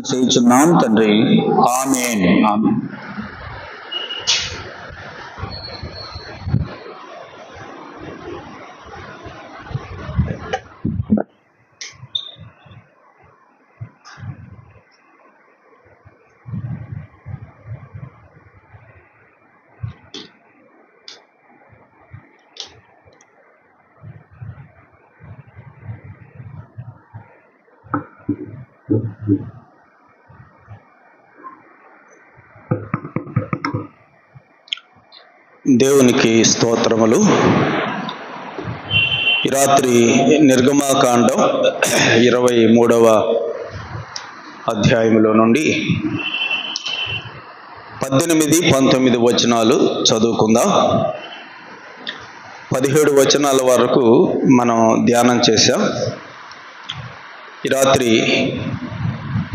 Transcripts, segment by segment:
చేయుచున్నాం తండ్రి. ఆమేన్. ఆమేన్. దేవునికి స్తోత్రములు. ఈ రాత్రి నిర్గమాకాండం 23వ అధ్యాయంలో నుండి 18, 19 వచనాలు చదువుకుందాం. 17 వచనాల వరకు మనం ధ్యానం చేశాం. ఈ రాత్రి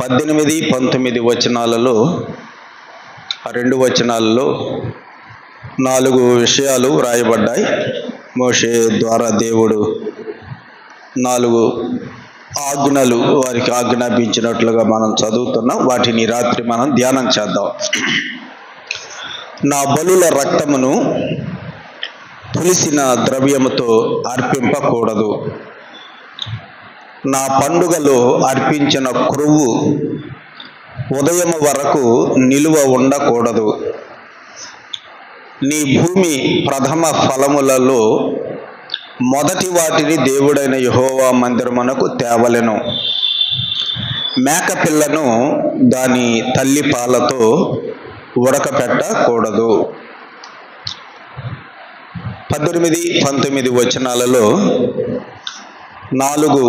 18, 19 వచనాలలో ఆ 2 వచనాలలో 4 విషయాలు వ్రాయబడ్డాయి. మోషే ద్వారా దేవుడు 4 ఆజ్ఞలు వారికి ఆజ్ఞాపించినట్లుగా మనం చదువుతున్నాం. వాటిని రాత్రి మనం ధ్యానం చేద్దాం. నా బలుల రక్తమును పులిసిన ద్రవ్యముతో అర్పింపకూడదు. నా పండుగలో అర్పించిన క్రొవ్వు ఉదయం వరకు నిలువ ఉండకూడదు. నీ భూమి ప్రథమ ఫలములలో మొదటి వాటిని దేవుడైన యెహోవా మందిరమునకు తేవలెను. మేకపిల్లను దాని తల్లి పాలతో ఉడకపెట్టకూడదు. 18, 19 వచనాలలో 4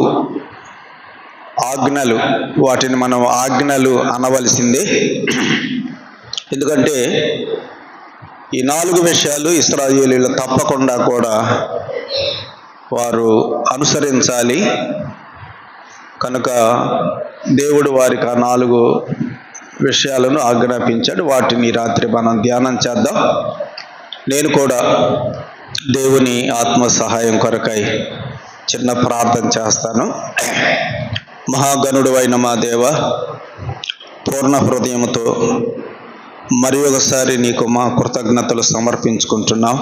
ఆజ్ఞలు. వాటిని మనం ఆజ్ఞలు అనవలసిందే. ఎందుకంటే ఈ 4 విషయాలు ఇశ్రాయేలీయులు తప్పకుండా కూడా వారు అనుసరించాలి. కనుక దేవుడు వారికి ఆ 4 విషయాలను ఆజ్ఞాపించాడు. వాటిని రాత్రి మనం ధ్యానం చేద్దాం. నేను కూడా దేవుని ఆత్మ సహాయం కొరకై చిన్న ప్రార్థన చేస్తాను. మహాగణుడు అయిన మా దేవ, పూర్ణ హృదయంతో మరి ఒకసారి నీకు మా కృతజ్ఞతలు సమర్పించుకుంటున్నాం.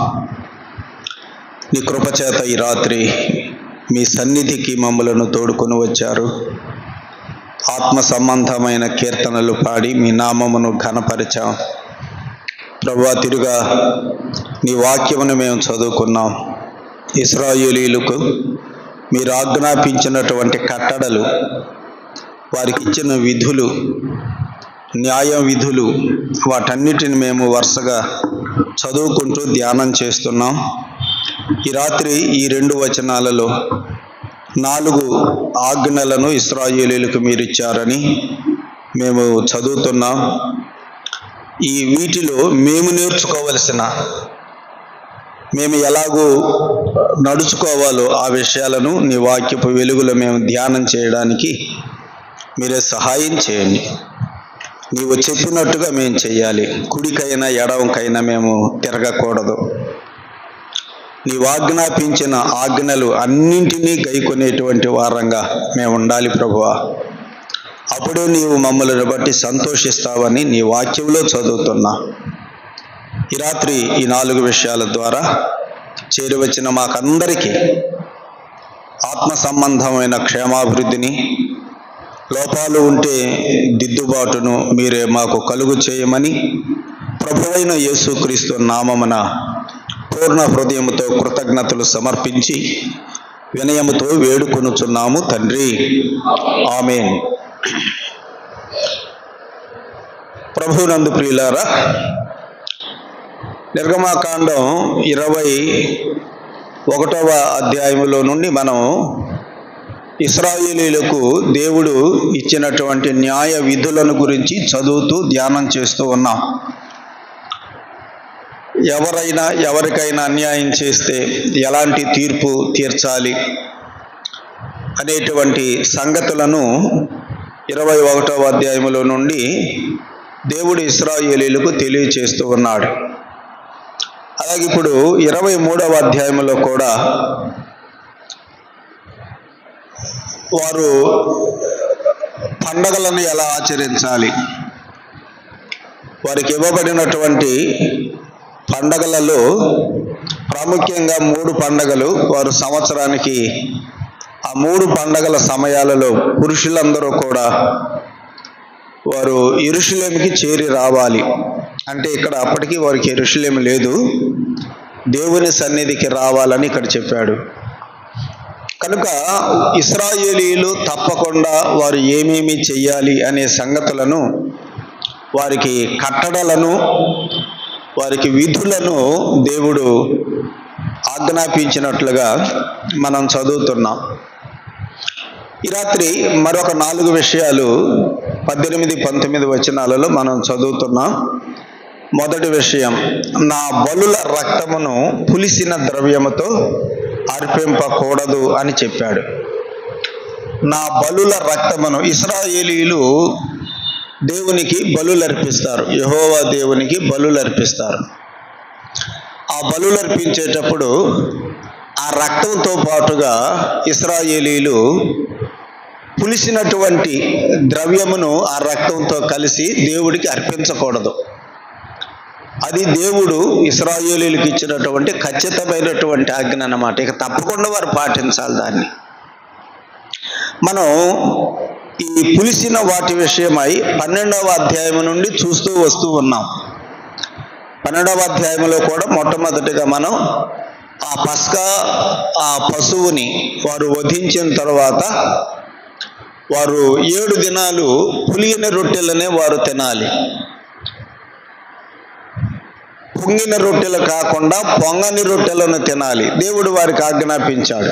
నీ కృపచేత ఈ రాత్రి మీ సన్నిధికి మమ్మలను తోడుకొని వచ్చారు. ఆత్మ సంబంధమైన కీర్తనలు పాడి మీ నామమును ఘనపరిచాం. ప్రభువా, తిరుగా నీ వాక్యమును మేము చదువుకున్నాం. ఇశ్రాయేలీయులకు మీరు ఆజ్ఞాపించినటువంటి కట్టడలు, వారికి ఇచ్చిన విధులు, న్యాయ విధులు, వాటన్నిటిని మేము వరుసగా చదువుకుంటూ ధ్యానం చేస్తున్నాం. ఈ రాత్రి ఈ 2 వచనాలలో 4 ఆజ్ఞలను ఇశ్రాయేలీయులకు మీరు ఇచ్చారని మేము చదువుతున్నాం. ఈ వీటిలో మేము నేర్చుకోవలసిన, మేము ఎలాగూ నడుచుకోవాలో ఆ విషయాలను నీ వాక్యపు వెలుగులో మేము ధ్యానం చేయడానికి మీరే సహాయం చేయండి. నీవు చెప్పినట్టుగా మేము చేయాలి. కుడికైనా ఎడమకైనా మేము తిరగకూడదు. నీవు ఆజ్ఞాపించిన ఆజ్ఞలు అన్నింటినీ గైకొనేటువంటి వారంగా మేము ఉండాలి ప్రభువా. అప్పుడే నీవు మమ్మల్ని బట్టి సంతోషిస్తావని నీ వాక్యంలో చదువుతున్నా. ఈ రాత్రి ఈ 4 విషయాల ద్వారా చేరివచ్చిన మాకందరికీ ఆత్మ సంబంధమైన క్షేమాభివృద్ధిని, లోపాలు ఉంటే దిద్దుబాటును మీరే మాకు కలుగు చేయమని ప్రభువైన యేసుక్రీస్తు నామమున పూర్ణ హృదయముతో కృతజ్ఞతలు సమర్పించి వినయముతో వేడుకొనుచున్నాము తండ్రి. ఆమేన్. ప్రభువునందు ప్రియులారా, నిర్గమాకాండం 21వ అధ్యాయములో నుండి మనం ఇశ్రాయేలీయులకు దేవుడు ఇచ్చినటువంటి న్యాయ విధులను గురించి చదువుతూ ధ్యానం చేస్తూ ఉన్నాం. ఎవరికైనా అన్యాయం చేస్తే ఎలాంటి తీర్పు తీర్చాలి అనేటువంటి సంగతులను 21వ అధ్యాయములో నుండి దేవుడు ఇశ్రాయేలీయులకు తెలియచేస్తూ ఉన్నాడు. అలాగే ఇప్పుడు 23వ అధ్యాయంలో కూడా వారు పండగలను ఎలా ఆచరించాలి. వారికి ఇవ్వబడినటువంటి పండగలలో ప్రాముఖ్యంగా 3 పండగలు వారు సంవత్సరానికి ఆ 3 పండగల సమయాలలో పురుషులందరూ కూడా వారు యెరూషలేముకి చేరి రావాలి. అంటే ఇక్కడ అప్పటికి వారికి యెరూషలేము లేదు, దేవుని సన్నిధికి రావాలని ఇక్కడ చెప్పాడు. కనుక ఇశ్రాయేలీయులు తప్పకుండా వారు ఏమేమి చెయ్యాలి అనే సంగతులను, వారికి కట్టడలను, వారికి విధులను దేవుడు ఆజ్ఞాపించినట్లుగా మనం చదువుతున్నాం. ఈ రాత్రి మరొక 4 విషయాలు 18, 19 వచనాలలో మనం చదువుతున్నాం. మొదటి విషయం, నా బలుల రక్తమును పులిసిన ద్రవ్యముతో అర్పింపకూడదు అని చెప్పాడు. నా బలుల రక్తమును, ఇశ్రాయేలీయులు దేవునికి బలులు అర్పిస్తారు, యెహోవా దేవునికి బలులు అర్పిస్తారు. ఆ బలులు అర్పించేటప్పుడు ఆ రక్తంతో పాటుగా ఇశ్రాయేలీయులు పులిసినటువంటి ద్రవ్యమును ఆ రక్తంతో కలిసి దేవుడికి అర్పించకూడదు. అది దేవుడు ఇశ్రాయేలీయులకు ఇచ్చినటువంటి ఖచ్చితమైనటువంటి ఆజ్ఞ అన్నమాట. ఇక తప్పకుండా వారు పాటించాలి దాన్ని. మనం ఈ పులిసిన వాటి విషయమై 12వ అధ్యాయం నుండి చూస్తూ వస్తూ ఉన్నాం. 12వ అధ్యాయంలో కూడా మొట్టమొదటిగా మనం ఆ పస్కా, ఆ పశువుని వారు వధించిన తర్వాత వారు 7 దినాలు పులిగిన రొట్టెలనే వారు తినాలి. పొంగిన రొట్టెలు కాకుండా పొంగని రొట్టెలను తినాలి. దేవుడు వారికి ఆజ్ఞాపించాడు.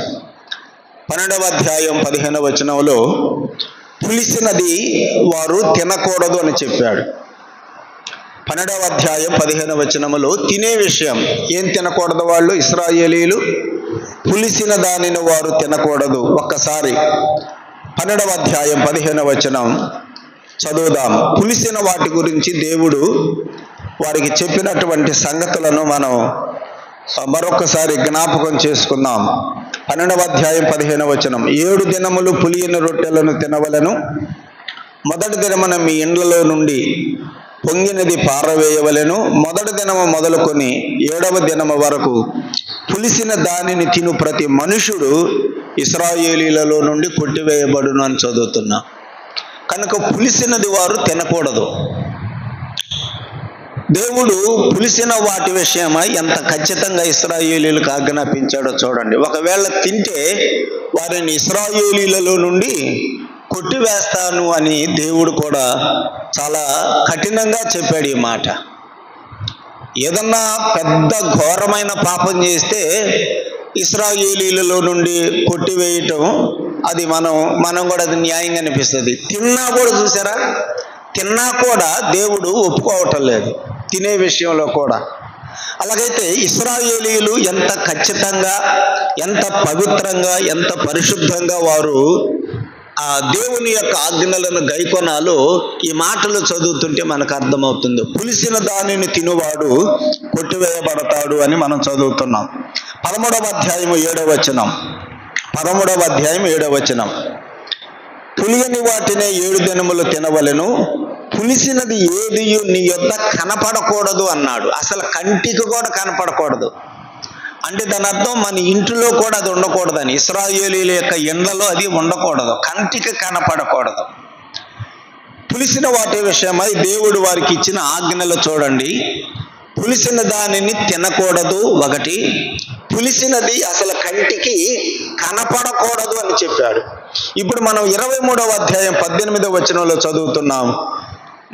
12వ అధ్యాయం 15వ వచనంలో పులిసినది వారు తినకూడదు అని చెప్పాడు. 12వ అధ్యాయం 15వ వచనములో తినే విషయం ఏం తినకూడదు వాళ్ళు ఇశ్రాయేలీయులు? పులిసిన దానిని వారు తినకూడదు. ఒక్కసారి 12వ అధ్యాయం 15వ వచనం చదువుదాం. పులిసిన వాటి గురించి దేవుడు వారికి చెప్పినటువంటి సంగతులను మనం మరొకసారి జ్ఞాపకం చేసుకుందాం. 12వ అధ్యాయం 15వ వచనం, 7 దినములు పులియని రొట్టెలను తినవలను. మొదటి దినమున మీ ఇండ్లలో నుండి పొంగినది పారవేయవలెను. మొదటి దినము మొదలుకొని 7వ దినము వరకు పులిసిన దానిని తిను ప్రతి మనుషుడు ఇశ్రాయేలీలలో నుండి కొట్టివేయబడును అని చదువుతున్నా. కనుక పులిసినది వారు తినకూడదు. దేవుడు పులిసిన వాటి విషయమై ఎంత ఖచ్చితంగా ఇశ్రాయేలీయులకు ఆజ్ఞాపించాడో చూడండి. ఒకవేళ తింటే వారిని ఇశ్రాయేలీయులలో నుండి కొట్టివేస్తాను అని దేవుడు కూడా చాలా కఠినంగా చెప్పాడు ఈ మాట. ఏదన్నా పెద్ద ఘోరమైన పాపం చేస్తే ఇశ్రాయేలీయులలో నుండి కొట్టివేయటం అది మనం కూడా అది న్యాయంగా అనిపిస్తుంది. తిన్నా కూడా చూసారా, తిన్నా కూడా దేవుడు ఒప్పుకోవటం లేదు తినే విషయంలో కూడా. అలాగైతే ఇశ్రాయేలీయులు ఎంత ఖచ్చితంగా, ఎంత పవిత్రంగా, ఎంత పరిశుద్ధంగా వారు ఆ దేవుని యొక్క ఆజ్ఞలను గైకొనాలో ఈ మాటలు చదువుతుంటే మనకు అర్థమవుతుంది. పులిసిన దానిని తినువాడు కొట్టివేయబడతాడు అని మనం చదువుతున్నాం. 13వ అధ్యాయం 7వ వచనం, 13వ అధ్యాయం 7వ వచనం, పులియని వాటినే 7 దినములు తినవలెను. పులిసినది ఏది నీ యొద్ద కనపడకూడదు అన్నాడు. అసలు కంటికి కూడా కనపడకూడదు అంటే దాని అర్థం మన ఇంటిలో కూడా అది ఉండకూడదని. ఇశ్రాయేలీయుల యొక్క ఇండ్లలో అది ఉండకూడదు, కంటికి కనపడకూడదు. పులిసిన వాటి విషయమై దేవుడు వారికి ఇచ్చిన ఆజ్ఞలు చూడండి. పులిసిన దానిని తినకూడదు ఒకటి, పులిసినది అసలు కంటికి కనపడకూడదు అని చెప్పాడు. ఇప్పుడు మనం 23వ అధ్యాయం 18వ వచనంలో చదువుతున్నాం.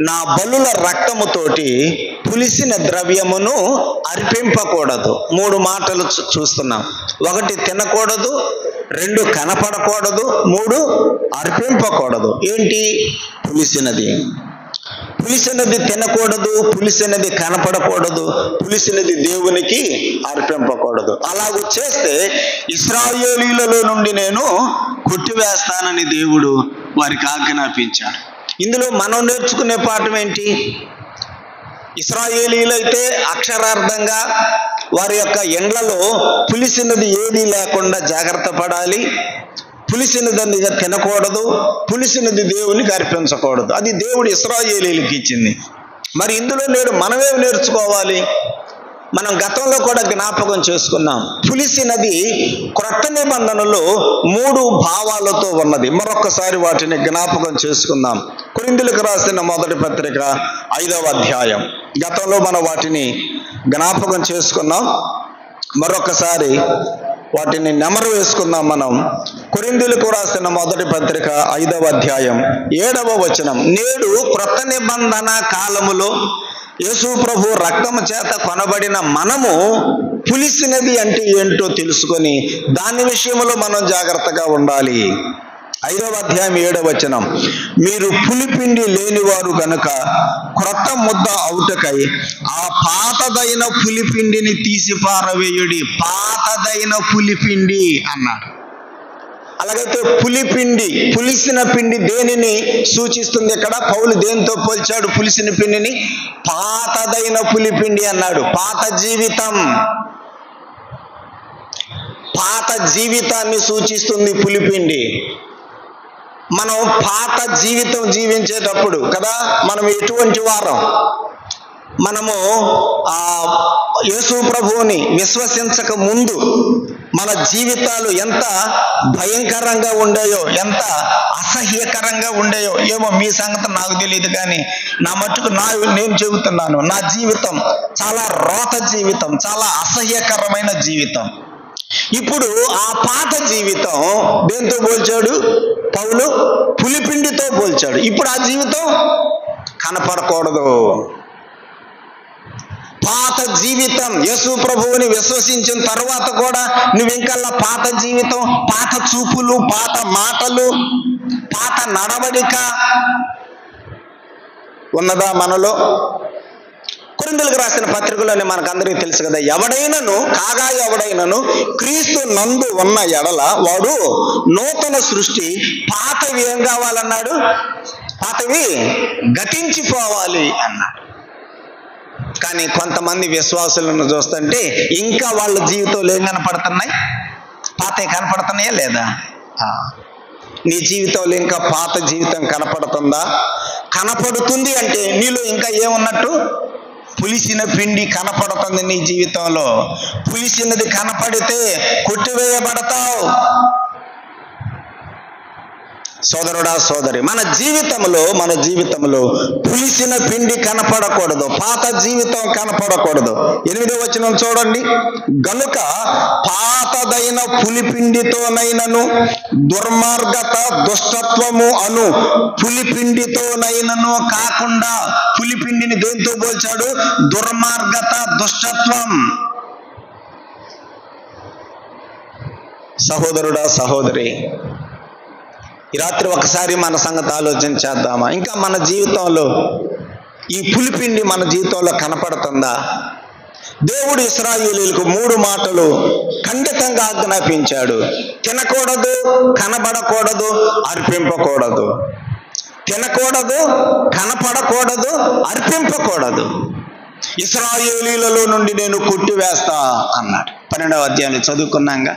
నా బలుల రక్తముతోటి పులిసిన ద్రవ్యమును అర్పింపకూడదు. 3 మాటలు చూస్తున్నాం. 1 తినకూడదు, 2 కనపడకూడదు, 3 అర్పింపకూడదు. ఏంటి? పులిసినది. పులిసినది తినకూడదు, పులిసినది కనపడకూడదు, పులిసినది దేవునికి అర్పింపకూడదు. అలాగూ చేస్తే ఇశ్రాయేలీయులలో నుండి నేను కొట్టివేస్తానని దేవుడు వారికి ఆజ్ఞాపించాడు. ఇందులో మనం నేర్చుకునే పాఠం ఏంటి? ఇశ్రాయేలీయులైతే అక్షరార్థంగా వారి యొక్క ఎండ్లలో పులిసినది ఏదీ లేకుండా జాగ్రత్త పడాలి. పులిసినది తినకూడదు, పులిసినది దేవునికి అర్పించకూడదు. అది దేవుడు ఇశ్రాయేలీయులకు ఇచ్చింది. మరి ఇందులో మనమేం నేర్చుకోవాలి? మనం గతంలో కూడా జ్ఞాపకం చేసుకున్నాం. పులిసినది క్రొత్త నిబంధనలో 3 భావాలతో ఉన్నది. మరొకసారి వాటిని జ్ఞాపకం చేసుకుందాం. కొరింథీయులకు రాసిన మొదటి పత్రిక 5వ అధ్యాయం. గతంలో మనం వాటిని జ్ఞాపకం చేసుకున్నాం. మరొకసారి వాటిని నెమరు వేసుకుందాం. మనం కొరింథీయులకు రాసిన మొదటి పత్రిక 5వ అధ్యాయం 7వ వచనం. నేడు క్రొత్త నిబంధన కాలములో యేసు ప్రభు రక్తము చేత కొనబడిన మనము పులిసినది అంటే ఏంటో తెలుసుకొని దాని విషయంలో మనం జాగ్రత్తగా ఉండాలి. 5వ అధ్యాయం 7వ వచనం. మీరు పులిపిండి లేనివారు గనుక క్రొత్త ముద్ద అవుటకై ఆ పాతదైన పులిపిండిని తీసి పారవేయుడి. పాతదైన పులిపిండి అన్నాడు. అలాగైతే పులిపిండి, పులిసిన పిండి దేనిని సూచిస్తుంది? ఇక్కడ పౌలు దేనితో పోల్చాడు పులిసిన పిండిని? పాతదైన పులిపిండి అన్నాడు. పాత జీవితం, పాత జీవితాన్ని సూచిస్తుంది పులిపిండి. మనం పాత జీవితం జీవించేటప్పుడు కదా, మనం ఎటువంటి వారం? మనము యేసు ప్రభువుని విశ్వసించక ముందు మన జీవితాలు ఎంత భయంకరంగా ఉండేయో, ఎంత అసహ్యకరంగా ఉండేయో ఏమో. మీ సంగతి నాకు తెలియదు, కానీ నా మట్టుకు నేను చెబుతున్నాను. నా జీవితం చాలా రోత జీవితం, చాలా అసహ్యకరమైన జీవితం. ఇప్పుడు ఆ పాత జీవితం దేంతో పోల్చాడు పౌలు? పులిపిండితో పోల్చాడు. ఇప్పుడు ఆ జీవితం కనపడకూడదు. పాత జీవితం, యేసు ప్రభువుని విశ్వసించిన తర్వాత కూడా నువ్వు ఇంకల్లా పాత జీవితం, పాత చూపులు, పాత మాటలు, పాత నడవడిక ఉన్నదా మనలో? కొరింథీయులకు రాసిన పత్రికలోనే మనకందరికీ తెలుసు కదా, ఎవడైనను క్రీస్తు నందు ఉన్న ఎడల వాడు నూతన సృష్టి. పాతవి ఏం కావాలన్నాడు? పాతవి గతించిపోవాలి అన్నాడు. కానీ కొంతమంది విశ్వాసులను చూస్తుంటే ఇంకా వాళ్ళ జీవితంలో ఏం కనపడుతున్నాయి? పాతవి కనపడుతున్నాయా లేదా? నీ జీవితంలో ఇంకా పాత జీవితం కనపడుతుందా? కనపడుతుంది అంటే నీలో ఇంకా ఏమున్నట్టు? పులిసిన పిండి కనపడుతుంది నీ జీవితంలో. పులిసినది కనపడితే కొట్టివేయబడతావు. సోదరుడా, సోదరి, మన జీవితంలో పులిసిన పిండి కనపడకూడదు, పాత జీవితం కనపడకూడదు. 8వ వచనం చూడండి. గనుక పాతదైన పులిపిండితోనైనను దుర్మార్గత దుష్టత్వము అను పులిపిండితోనైనను కాకుండా. పులిపిండిని దేంతో పోల్చాడు? దుర్మార్గత, దుష్టత్వం. సహోదరుడా, సహోదరి, ఈ రాత్రి ఒకసారి మన సంగతి ఆలోచన చేద్దామా? ఇంకా మన జీవితంలో ఈ పులిపిండి మన జీవితంలో కనపడుతుందా? దేవుడు ఇశ్రాయేలీయులకు 3 మాటలు ఖండితంగా ఆజ్ఞాపించాడు. తినకూడదు, కనబడకూడదు, అర్పింపకూడదు. తినకూడదు, కనపడకూడదు, అర్పింపకూడదు. ఇశ్రాయేలీయులలో నుండి నేను కొట్టివేస్తా అన్నాడు. 12వ అధ్యాయం చదువుకున్నాగా.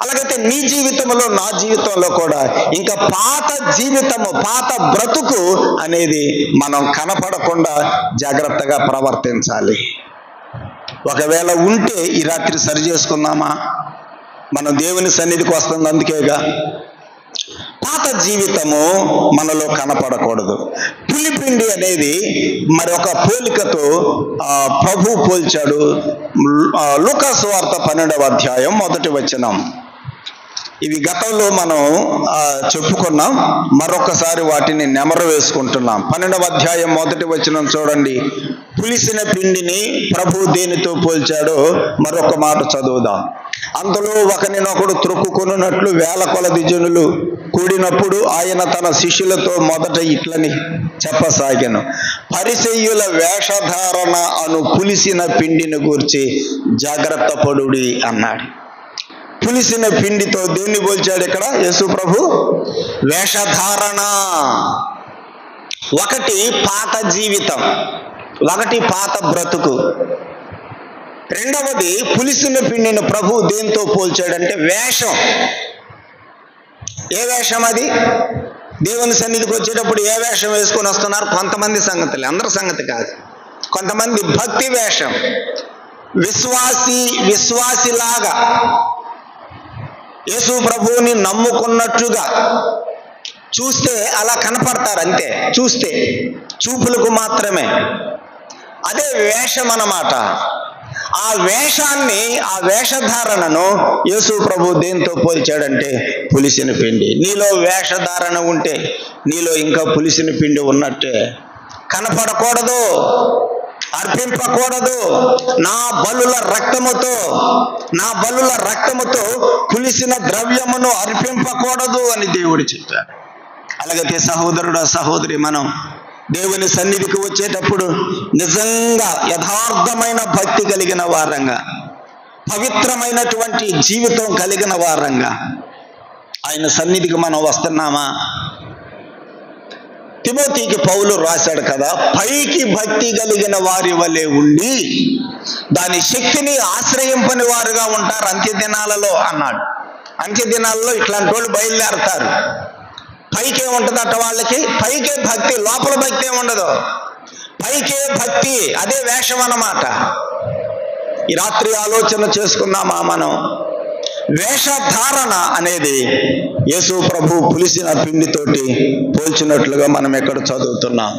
అలాగైతే నీ జీవితంలో, నా జీవితంలో కూడా ఇంకా పాత జీవితము, పాత బ్రతుకు అనేది మనం కనపడకుండా జాగ్రత్తగా ప్రవర్తించాలి. ఒకవేళ ఉంటే ఈ రాత్రి సరి చేసుకుందామా? మనం దేవుని సన్నిధికి వస్తుంది అందుకేగా. పాత జీవితము మనలో కనపడకూడదు. పులిపిండి అనేది మరి ఒక పోలికతో ప్రభు పోల్చాడు. లూకా సువార్త 12వ అధ్యాయం 1వ వచనం. ఇవి గతంలో మనం చెప్పుకున్నాం, మరొకసారి వాటిని నెమరు వేసుకుంటున్నాం. 12వ అధ్యాయం 1వ వచనం చూడండి. పులిసిన పిండిని ప్రభు దేనితో పోల్చాడో మరొక మాట చదువుదాం. అందులో ఒకరినొకడు త్రొక్కుకొనున్నట్లు 1000 కొలది జనులు కూడినప్పుడు ఆయన తన శిష్యులతో మొదట ఇట్లని చెప్పసాగాను. పరిసయ్యుల వేషధారణ అను పులిసిన పిండిని గూర్చి జాగ్రత్త పడుడి అన్నాడు. పులిసిన పిండితో దేన్ని పోల్చాడు ఇక్కడ యేసు ప్రభు? వేషధారణ. ఒకటి పాత జీవితం, ఒకటి పాత బ్రతుకు. రెండవది పులిసిన పిండిని ప్రభు దేంతో పోల్చాడంటే వేషం. ఏ వేషం అది? దేవుని సన్నిధికి వచ్చేటప్పుడు ఏ వేషం వేసుకొని వస్తున్నారు? కొంతమంది సంగతులే, అందరి సంగతి కాదు. కొంతమంది భక్తి వేషం, విశ్వాసిలాగా యేసు ప్రభువుని నమ్ముకున్నట్లుగా చూస్తే అలా కనపడతారు అంతే. చూస్తే చూపులకు మాత్రమే. అదే వేషం అన్నమాట. ఆ వేషాన్ని, ఆ వేషధారణను యేసు ప్రభు దేంతో పోల్చాడంటే పులిసిన పిండి. నీలో వేషధారణ ఉంటే నీలో ఇంకా పులిసిన పిండి ఉన్నట్టే. కనపడకూడదు, అర్పింపకూడదు. నా బలుల రక్తముతో పులిసిన ద్రవ్యమును అర్పింపకూడదు అని దేవుడు చెప్పాడు. అలాగైతే సహోదరుడు, సహోదరి, మనం దేవుని సన్నిధికి వచ్చేటప్పుడు నిజంగా యథార్థమైన భక్తి కలిగిన వారంగా, పవిత్రమైనటువంటి జీవితం కలిగిన వారంగా ఆయన సన్నిధికి మనం వస్తున్నామా? తిమోతికి పౌలు రాశాడు కదా, పైకి భక్తి కలిగిన వారి వలె ఉండి దాని శక్తిని ఆశ్రయింపని వారుగా ఉంటారు అంత్య దినాలలో అన్నాడు. అంత్య దినాలలో ఇట్లాంటి వాళ్ళు బయలుదేరతారు. పైకే ఉంటుందట వాళ్ళకి, పైకే భక్తి, లోపల భక్తి ఏముండదు, పైకే భక్తి. అదే వేషం అన్నమాట. ఈ రాత్రి ఆలోచన చేసుకుందామా మనం? వేషధారణ అనేది యేసు ప్రభు పులిసిన పిండితోటి పోల్చినట్లుగా మనం ఎక్కడ చదువుతున్నాం.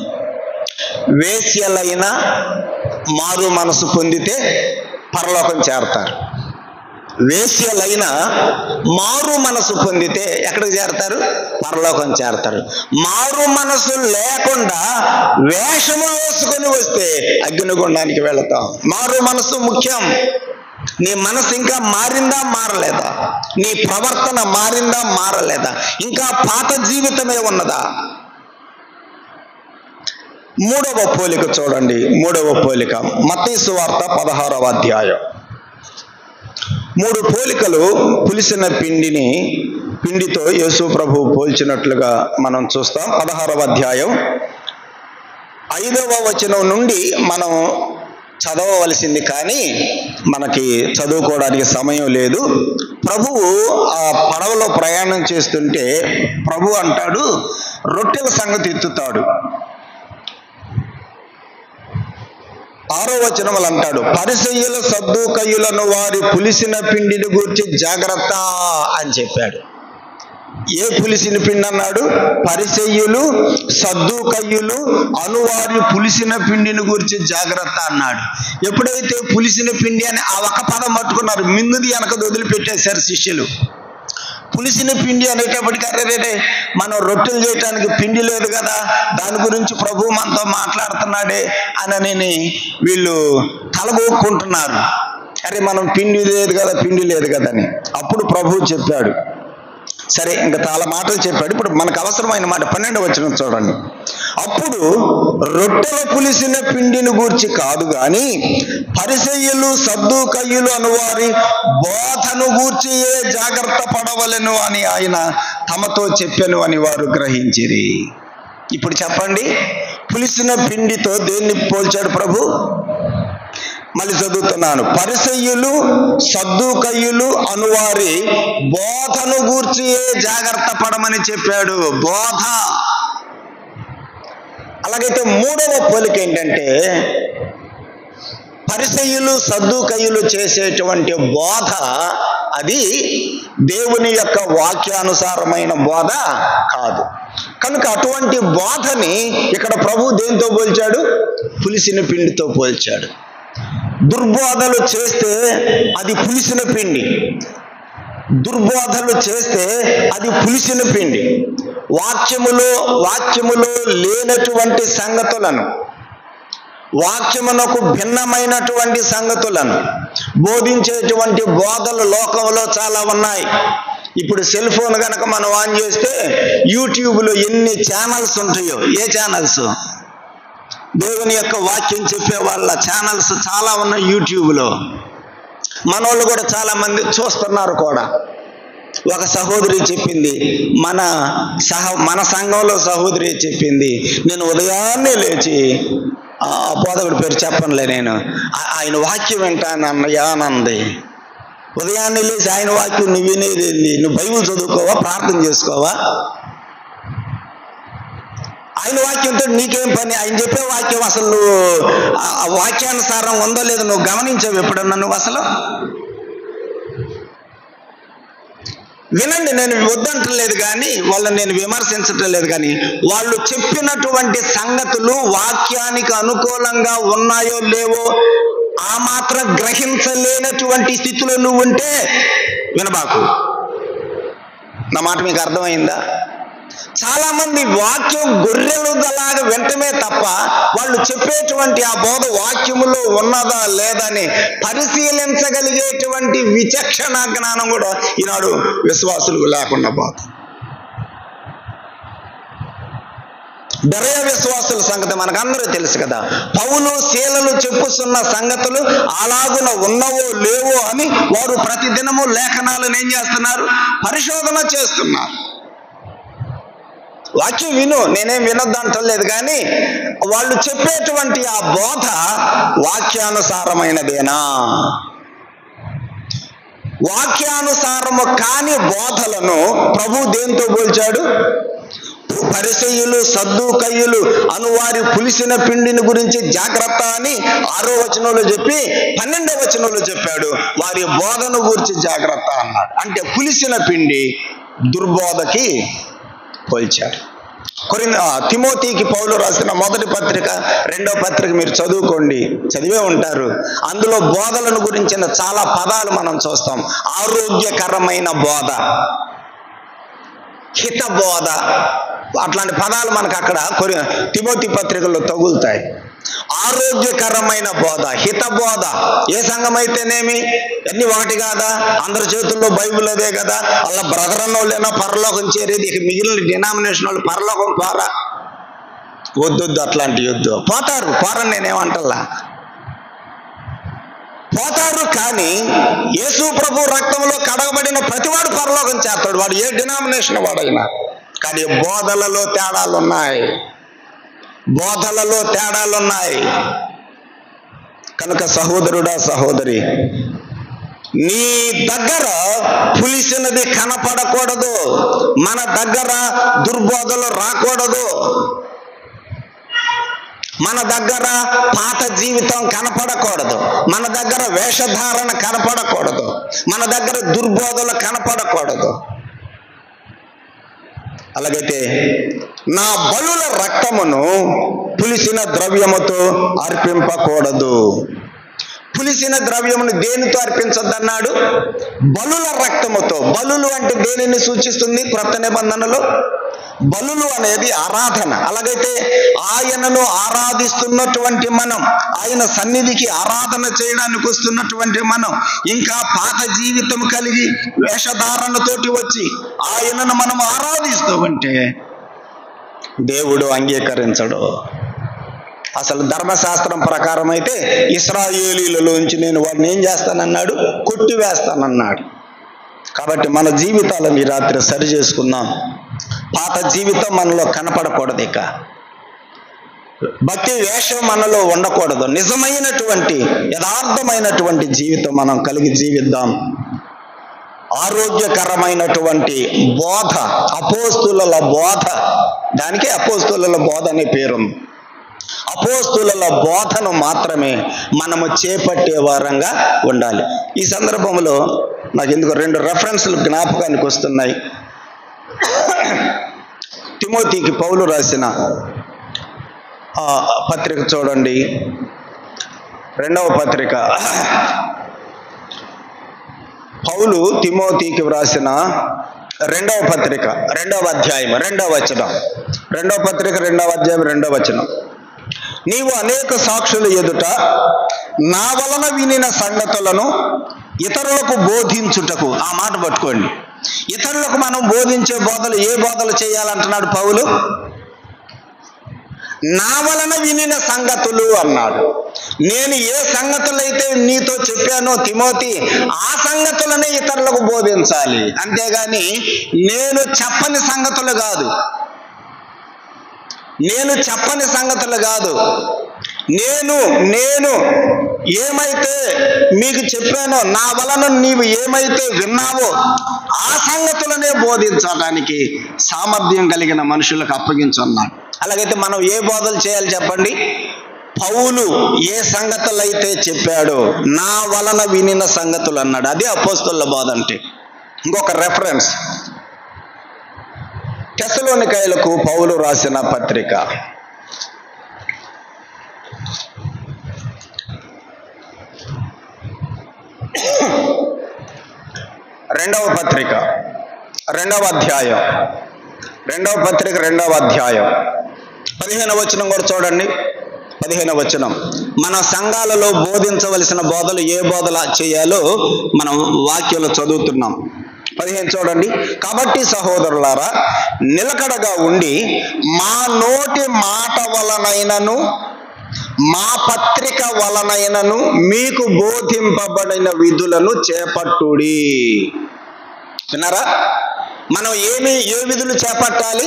వేశ్యలైన మారు మనసు పొందితే పరలోకం చేరతారు. వేశ్యలైన మారు మనసు పొందితే ఎక్కడికి చేరతారు? పరలోకం చేరతారు. మారు మనసు లేకుండా వేషము వేసుకొని వస్తే అగ్నిగుండానికి వెళతాం. మారు మనసు ముఖ్యం. నీ మనసు ఇంకా మారిందా, మారలేదా? నీ ప్రవర్తన మారిందా, మారలేదా? ఇంకా పాత జీవితమే ఉన్నదా? మూడవ పోలిక చూడండి. మూడవ పోలిక మత్తయి సువార్త 16వ అధ్యాయం. 3 పోలికలు పులిసిన పిండితో యేసు ప్రభు పోల్చినట్లుగా మనం చూస్తాం. 16వ అధ్యాయం 5వ వచనం నుండి మనం చదవవలసింది, కానీ మనకి చదువుకోవడానికి సమయం లేదు. ప్రభువు ఆ పడవలో ప్రయాణం చేస్తుంటే ప్రభు అంటాడు, రొట్టెల సంగతి ఎత్తుతాడు. 6వ వచనములు అంటాడు, పరిసయ్యుల సద్దూకయ్యులను వారి పులిసిన పిండిని గూర్చి జాగ్రత్త అని చెప్పాడు. ఏ పులిసిన పిండి అన్నాడు? పరిసయ్యులు, సద్దూకయ్యులు అనువారి పులిసిన పిండిని గురించి జాగ్రత్త అన్నాడు. ఎప్పుడైతే పులిసిన పిండి అని ఆ ఒక్క పదం పట్టుకున్నారు, మిన్నుది వెనకది వదిలిపెట్టేశారు శిష్యులు. పులిసిన పిండి అనేటప్పటికీ అరే మనం రొట్టెలు చేయటానికి పిండి లేదు కదా, దాని గురించి ప్రభు మనతో మాట్లాడుతున్నాడే అని వీళ్ళు తలగొక్కుంటున్నారు. అరే మనం పిండి లేదు కదా అని. అప్పుడు ప్రభు చెప్పాడు, సరే ఇంకా చాలా మాటలు చెప్పాడు. ఇప్పుడు మనకు అవసరమైన మాట 12వ వచనం చూడండి. అప్పుడు రొట్టెల పులిసిన పిండిని గూర్చి కాదు గాని పరిసయ్యులు, సద్దూకయ్యులు అనువారి బోధను గూర్చి ఏ జాగ్రత్త పడవలెను అని ఆయన తమతో చెప్పెను అని వారు గ్రహించిరి. ఇప్పుడు చెప్పండి, పులిసిన పిండితో దేన్ని పోల్చాడు ప్రభు? మళ్ళీ చదువుతున్నాను. పరిసయ్యులు, సద్దూకయ్యులు అనువారి బోధను గూర్చి జాగ్రత్త పడమని చెప్పాడు. బోధ. అలాగైతే 3వ పోలిక ఏంటంటే, పరిసయ్యులు, సద్దూకయ్యులు చేసేటువంటి బోధ అది దేవుని యొక్క వాక్యానుసారమైన బోధ కాదు. కనుక అటువంటి బోధని ఇక్కడ ప్రభు దేంతో పోల్చాడు? పులిసిన పిండితో పోల్చాడు. దుర్బోధలు చేస్తే అది పులిసిన పిండి. దుర్బోధలు చేస్తే అది పులిసిన పిండి. వాక్యములో లేనటువంటి సంగతులను, వాక్యమునకు భిన్నమైనటువంటి సంగతులను బోధించేటువంటి బోధలు లోకంలో చాలా ఉన్నాయి. ఇప్పుడు సెల్ ఫోన్ కనుక మనం ఆన్ చేస్తే యూట్యూబ్లో ఎన్ని ఛానల్స్ ఉంటాయో. ఏ ఛానల్స్? దేవుని యొక్క వాక్యం చెప్పే వాళ్ళ ఛానల్స్ చాలా ఉన్నాయి యూట్యూబ్లో. మనోళ్ళు కూడా చాలా మంది చూస్తున్నారు కూడా. ఒక సహోదరి చెప్పింది, మన సంఘంలో సహోదరి చెప్పింది, నేను ఉదయాన్నే లేచి బోధకుడి పేరు చెప్పనులే, నేను ఆయన వాక్యం వింటాను అన్నయ్య అనంది. ఉదయాన్నే లేచి ఆయన వాక్యం నువ్వు వినేది, నువ్వు బైబిల్ చదువుకోవా, ప్రార్థన చేసుకోవా? ఆయన వాక్యంతో నీకేం పని? ఆయన చెప్పే వాక్యం అసలు నువ్వు ఆ వాక్యానుసారం ఉందో లేదో నువ్వు గమనించావు ఎప్పుడన్నా నువ్వు అసలు? వినండి, నేను వద్దంటలేదు కానీ, వాళ్ళని నేను విమర్శించటం లేదు కానీ, వాళ్ళు చెప్పినటువంటి సంగతులు వాక్యానికి అనుకూలంగా ఉన్నాయో లేవో ఆ మాత్రం గ్రహించలేనటువంటి స్థితిలో నువ్వు ఉంటే వినబాకు. నా మాట మీకు అర్థమైందా? చాలా మంది వాక్యం గొర్రెలులాగా వెంటనే తప్ప వాళ్ళు చెప్పేటువంటి ఆ బోధ వాక్యములో ఉన్నదా లేదా అని పరిశీలించగలిగేటువంటి విచక్షణ జ్ఞానం కూడా ఈనాడు విశ్వాసులకు లేకుండా పోతుంది. బెరయ విశ్వాసుల సంగతి మనకందరూ తెలుసు కదా. పౌలు శీలలు చెప్పుతున్న సంగతులు అలాగున ఉన్నవో లేవో అని వారు ప్రతిదినము లేఖనాలను ఏం చేస్తున్నారు? పరిశోధన చేస్తున్నారు. వాక్యం విను, నేనేం వినొద్దంటలేదు కానీ వాళ్ళు చెప్పేటువంటి ఆ బోధ వాక్యానుసారమైనదేనా? వాక్యానుసారము కాని బోధలను ప్రభు దేంతో పోల్చాడు? పరిసయ్యులు సద్దూకయ్యులు అనువారి పులిసిన పిండిని గురించి జాగ్రత్త అని 6వ వచనంలో చెప్పి 12వ వచనంలో చెప్పాడు వారి బోధను గురించి జాగ్రత్త అన్నాడు. అంటే పులిసిన పిండి దుర్బోధకి పోల్చాడు. తిమోతికి పౌలు రాసిన మొదటి పత్రిక 2వ పత్రిక మీరు చదువుకోండి, చదివే ఉంటారు. అందులో బోధలను గురించిన చాలా పదాలు మనం చూస్తాం. ఆరోగ్యకరమైన బోధ, హిత బోధ, అట్లాంటి పదాలు మనకు అక్కడ తిమోతి పత్రికల్లో తగులుతాయి. ఆరోగ్యకరమైన బోధ, హిత బోధ. ఏ సంఘం అయితేనేమి, అన్ని ఒకటి కాదా? అందరి చేతుల్లో బైబిల్ అదే కదా. అలా బ్రదర్ అన్న వాళ్ళైనా పరలోకం చేరేది, ఇక మిగిలిన డినామినేషన్ వాళ్ళు పరలోకం పోరా? వద్దొద్దు, అట్లాంటి వద్దు. పోరని నేనేమంటల్లా, పోతారు. కానీ యేసు ప్రభు రక్తంలో కడగబడిన ప్రతివాడు పరలోకం చేస్తాడు, వాడు ఏ డినామినేషన్ వాడైనా. కానీ బోధలలో తేడాలున్నాయి, బోధలలో తేడాలున్నాయి. కనుక సహోదరుడా సహోదరి, నీ దగ్గర పులిసినది కనపడకూడదు, మన దగ్గర దుర్బోధలు రాకూడదు, మన దగ్గర పాత జీవితం కనపడకూడదు, మన దగ్గర వేషధారణ కనపడకూడదు, మన దగ్గర దుర్బోధలు కనపడకూడదు. అలాగైతే నా బలుల రక్తమును పులిసిన ద్రవ్యముతో అర్పింపకూడదు. పులిసిన ద్రవ్యమును దేనితో అర్పించొద్దన్నాడు? బలుల రక్తముతో. బలులు అంటే దేనిని సూచిస్తుంది? క్రొత్త నిబంధనలో బలులు అనేది ఆరాధన. అలాగైతే ఆయనను ఆరాధిస్తున్నటువంటి మనం, ఆయన సన్నిధికి ఆరాధన చేయడానికి వస్తున్నటువంటి మనం ఇంకా పాత జీవితం కలిగి వేషధారణతోటి వచ్చి ఆయనను మనం ఆరాధిస్తూ ఉంటే దేవుడు అంగీకరించడు. అసలు ధర్మశాస్త్రం ప్రకారం అయితే ఇశ్రాయేలీలలోంచి నేను వాడిని ఏం చేస్తానన్నాడు? కొట్టివేస్తానన్నాడు. కాబట్టి మన జీవితాలను ఈ రాత్రి సరి చేసుకుందాం. పాత జీవితం మనలో కనపడకూడదు, ఇక భక్తి వేషం మనలో ఉండకూడదు. నిజమైనటువంటి యథార్థమైనటువంటి జీవితం మనం కలిగి జీవిద్దాం. ఆరోగ్యకరమైనటువంటి బోధ, అపోస్తుల బోధ, దానికి అపోస్తుల బోధ అనే పేరు. అపోస్తుల బోధను మాత్రమే మనము చేపట్టే వారంగా ఉండాలి. ఈ సందర్భంలో నాకు ఎందుకు 2 రెఫరెన్స్లు జ్ఞాపకానికి వస్తున్నాయి. తిమోతికి పౌలు రాసిన పత్రిక చూడండి, 2వ పత్రిక. పౌలు తిమోతికి వ్రాసిన 2వ పత్రిక 2వ అధ్యాయం 2వ వచనం. 2వ పత్రిక 2వ అధ్యాయం 2వ వచనం. నీవు అనేక సాక్షుల ఎదుట నా వలన వినిన సంగతులను ఇతరులకు బోధించుటకు. ఆ మాట పట్టుకోండి. ఇతరులకు మనం బోధించే బోధలు ఏ బోధలు చేయాలంటున్నాడు పౌలు? నా వలన వినిన సంగతులు అన్నాడు. నేను ఏ సంగతులైతే నీతో చెప్పానో తిమోతి, ఆ సంగతులనే ఇతరులకు బోధించాలి. అంతేగాని నేను చెప్పని సంగతులు కాదు, నేను చెప్పని సంగతులు కాదు. నేను ఏమైతే మీకు చెప్పానో, నా వలన నీవు ఏమైతే విన్నావో ఆ సంగతులనే బోధించడానికి సామర్థ్యం కలిగిన మనుషులకు అప్పగించున్నాడు. అలాగైతే మనం ఏ బోధలు చేయాలి చెప్పండి? పౌలు ఏ సంగతులు అయితే చెప్పాడో నా వలన వినిన సంగతులు అన్నాడు. అదే అపోస్తలుల బోధ అంటే. ఇంకొక రెఫరెన్స్, తెస్సలోనికైలకు పౌలు రాసిన పత్రిక 2వ పత్రిక 2వ అధ్యాయం 15వ వచనం కూడా చూడండి. 15వ వచనం, మన సంఘాలలో బోధించవలసిన బోధలు ఏ బోధలు చేయాలో మనం వాక్యంలో చదువుతున్నాం. 15 చూడండి. కాబట్టి సహోదరులారా, నిలకడగా ఉండి మా నోటి మాట వలనైనను మా పత్రిక వలనైనను మీకు బోధింపబడిన విధులను చేపట్టుడి. విన్నారా? మనం ఏ విధులు చేపట్టాలి?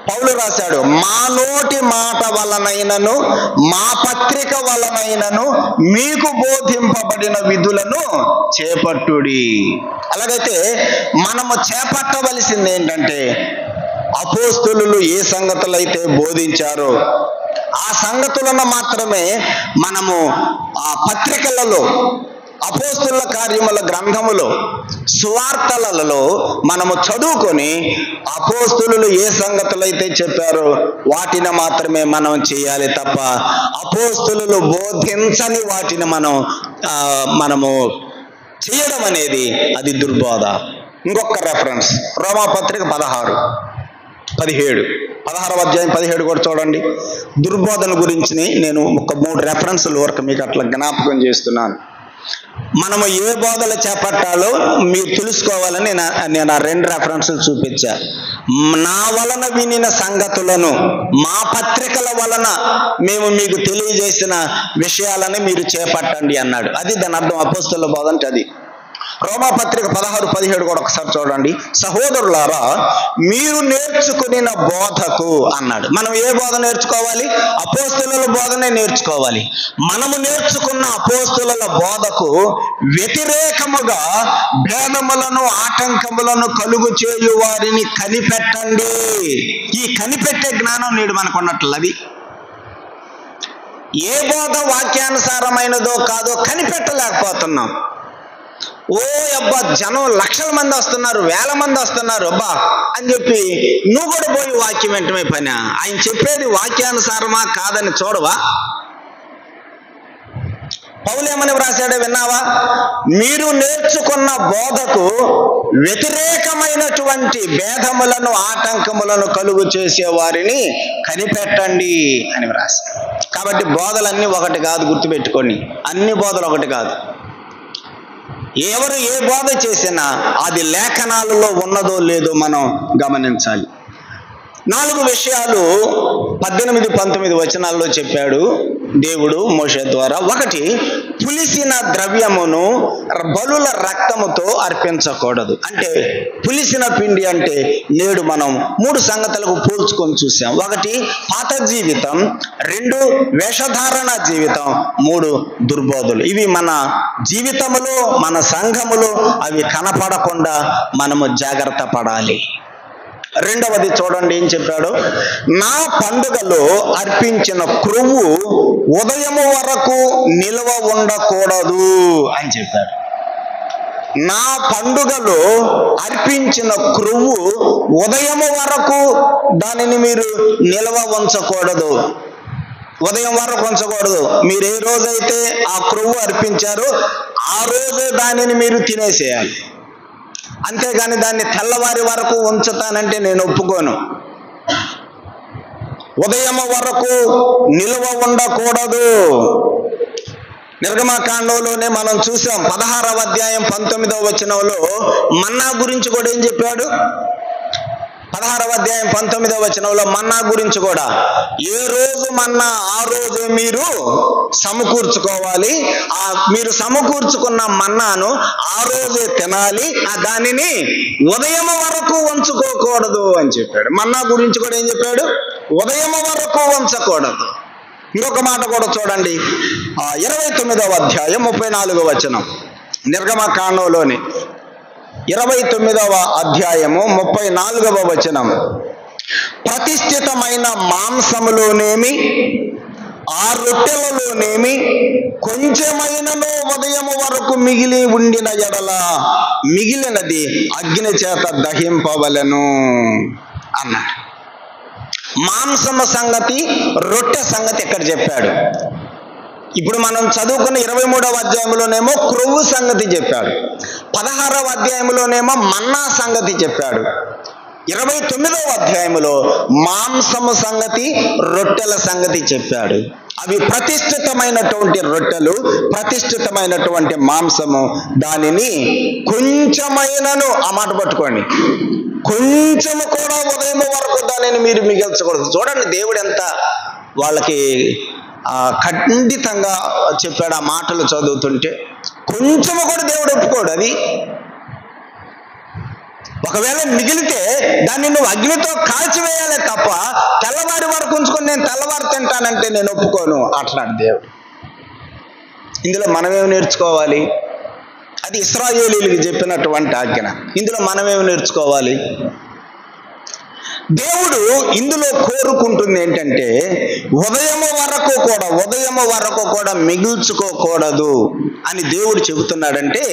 పౌలు రాశాడు, మా నోటి మాట వలనైనను మా పత్రిక వలనైనను మీకు బోధింపబడిన విధులను చేపట్టుడి. అలాగైతే మనము చేపట్టవలసింది ఏంటంటే, అపోస్తలులు ఏ సంగతులైతే బోధించారో ఆ సంగతులను మాత్రమే మనము ఆ పత్రికలలో, అపోస్తలుల కార్యముల గ్రంథములో, సువార్తలలో మనము చదువుకొని అపోస్తలులు ఏ సంగతులైతే చెప్పారో వాటిని మాత్రమే మనం చేయాలి తప్ప అపోస్తలులు బోధించని వాటిని మనము చేయడం అనేది అది దుర్బోధ. ఇంకొక రెఫరెన్స్, రోమాపత్రిక 16వ అధ్యాయం 17 కూడా చూడండి. దుర్బోధన గురించి నేను ఒక 3 రెఫరెన్స్ల వరకు మీకు అట్లా జ్ఞాపకం చేస్తున్నాను. మనము ఏ బోధలు చేపట్టాలో మీరు తెలుసుకోవాలని నేను ఆ 2 రెఫరెన్స్లు చూపించా. నా వలన వినిన సంగతులను, మా పత్రికల వలన మేము మీకు తెలియజేసిన విషయాలని మీరు చేపట్టండి అన్నాడు. అది దాని అర్థం. అపోస్తలుల బోధ అంటే అది. రోమాపత్రిక 16:17 కూడా ఒకసారి చూడండి. సహోదరులారా, మీరు నేర్చుకున్న బోధకు అన్నాడు. మనం ఏ బోధ నేర్చుకోవాలి? అపోస్తలుల బోధనే నేర్చుకోవాలి. మనము నేర్చుకున్న అపోస్తలుల బోధకు వ్యతిరేకముగా భేదములను, ఆటంకములను కలుగు చేయు వారిని కనిపెట్టండి. ఈ కనిపెట్టే జ్ఞానం నేడు మనకు ఉన్నట్లు. అది ఏ బోధ వాక్యానుసారమైనదో కాదో కనిపెట్టలేకపోతున్నాం. అబ్బా, జనం లక్షల మంది వస్తున్నారు, వేల మంది వస్తున్నారు అబ్బా అని చెప్పి నువ్వు కూడా పోయి వాక్యం వెంటనే పని. ఆయన చెప్పేది వాక్యానుసారమా కాదని చూడవా? పౌలు ఏమని వ్రాసాడో విన్నావా? మీరు నేర్చుకున్న బోధకు వ్యతిరేకమైనటువంటి భేదములను, ఆటంకములను కలుగు చేసే వారిని కనిపెట్టండి అని వ్రాశాడు. కాబట్టి బోధలన్నీ ఒకటి కాదు, గుర్తుపెట్టుకోండి. అన్ని బోధలు ఒకటి కాదు. ఎవరు ఏ బోధ చేసినా అది లేఖనాలలో ఉన్నదో లేదో మనం గమనించాలి. 4 విషయాలు 18-19 వచనాల్లో చెప్పాడు దేవుడు మోషే ద్వారా. 1, పులిసిన ద్రవ్యమును బలుల రక్తముతో అర్పించకూడదు. అంటే పులిసిన పిండి అంటే నేడు మనం 3 సంగతులకు పోల్చుకొని చూసాం. 1, పాత జీవితం. 2, వేషధారణ జీవితం. 3, దుర్బోధలు. ఇవి మన జీవితంలో, మన సంఘములో అవి కనపడకుండా మనము జాగ్రత్త పడాలి. 2వది చూడండి ఏం చెప్పాడు. నా పండుగలో అర్పించిన క్రొవ్వు ఉదయము వరకు నిల్వ ఉండకూడదు అని చెప్పాడు. నా పండుగలో అర్పించిన క్రొవ్వు ఉదయము వరకు దానిని మీరు నిల్వ ఉంచకూడదు. ఉదయం వరకు ఉంచకూడదు. మీరు ఏ రోజైతే ఆ క్రొవ్వు అర్పించారో ఆ రోజే దానిని మీరు తినేసేయాలి. అంతేగాని దాన్ని తెల్లవారి వరకు ఉంచుతానంటే నేను ఒప్పుకోను. ఉదయం వరకు నిల్వ ఉండకూడదు. నిర్గమకాండంలోనే మనం చూసాం. 16వ అధ్యాయం 19వ వచనంలో మన్నా గురించి కూడా ఏం చెప్పాడు? 16వ అధ్యాయం 19వ వచనంలో మన్నా గురించి కూడా, ఏ రోజు మన్నా ఆ రోజే మీరు సమకూర్చుకోవాలి. మీరు సమకూర్చుకున్న మన్నాను ఆ రోజే తినాలి. దానిని ఉదయం వరకు ఉంచుకోకూడదు అని చెప్పాడు. మన్నా గురించి కూడా ఏం చెప్పాడు? ఉదయం వరకు ఉంచకూడదు. ఇంకొక మాట కూడా చూడండి, 29వ అధ్యాయం 34వ వచనం, నిర్గమకాండంలోని 29వ అధ్యాయము 34వ వచనం. ప్రతిష్ఠితమైన మాంసములోనేమి ఆ రొట్టెలలోనేమి కొంచెమైనను ఉదయము వరకు మిగిలి ఉండిన ఎడల మిగిలినది అగ్ని చేత దహింపవలెను అన్నాడు. మాంసము సంగతి, రొట్టె సంగతి ఇక్కడ చెప్పాడు. ఇప్పుడు మనం చదువుకున్న 23వ అధ్యాయంలోనేమో క్రొవ్వు సంగతి చెప్పాడు, 16వ అధ్యాయంలోనేమో మన్నా సంగతి చెప్పాడు, 29వ అధ్యాయంలో మాంసము సంగతి, రొట్టెల సంగతి చెప్పాడు. అవి ప్రతిష్ఠితమైనటువంటి రొట్టెలు, ప్రతిష్ఠితమైనటువంటి మాంసము. దానిని కొంచెమైనను, ఆ మాట పట్టుకోండి, కొంచెము కూడా ఉదయం వరకు దానిని మీరు మిగిల్చకూడదు. చూడండి దేవుడు ఎంత వాళ్ళకి ఖండితంగా చెప్పాడు. ఆ మాటలు చదువుతుంటే కొంచెము కూడా దేవుడు ఒప్పుకోడు. అది ఒకవేళ మిగిలితే దాన్ని నువ్వు అగ్నితో కాల్చివేయాలి తప్ప తెల్లవారి వరకు ఉంచుకొని నేను తెల్లవారు తింటానంటే నేను ఒప్పుకోను అంటున్నాడు దేవుడు. ఇందులో మనమేమి నేర్చుకోవాలి? అది ఇశ్రాయేలీయులకు చెప్పినటువంటి ఆజ్ఞ. ఇందులో మనమేమి నేర్చుకోవాలి? దేవుడు ఇందులో కోరుకుంటుంది ఏంటంటే ఉదయము వరకు కూడా మిగుల్చుకోకూడదు అని దేవుడు చెబుతున్నాడంటే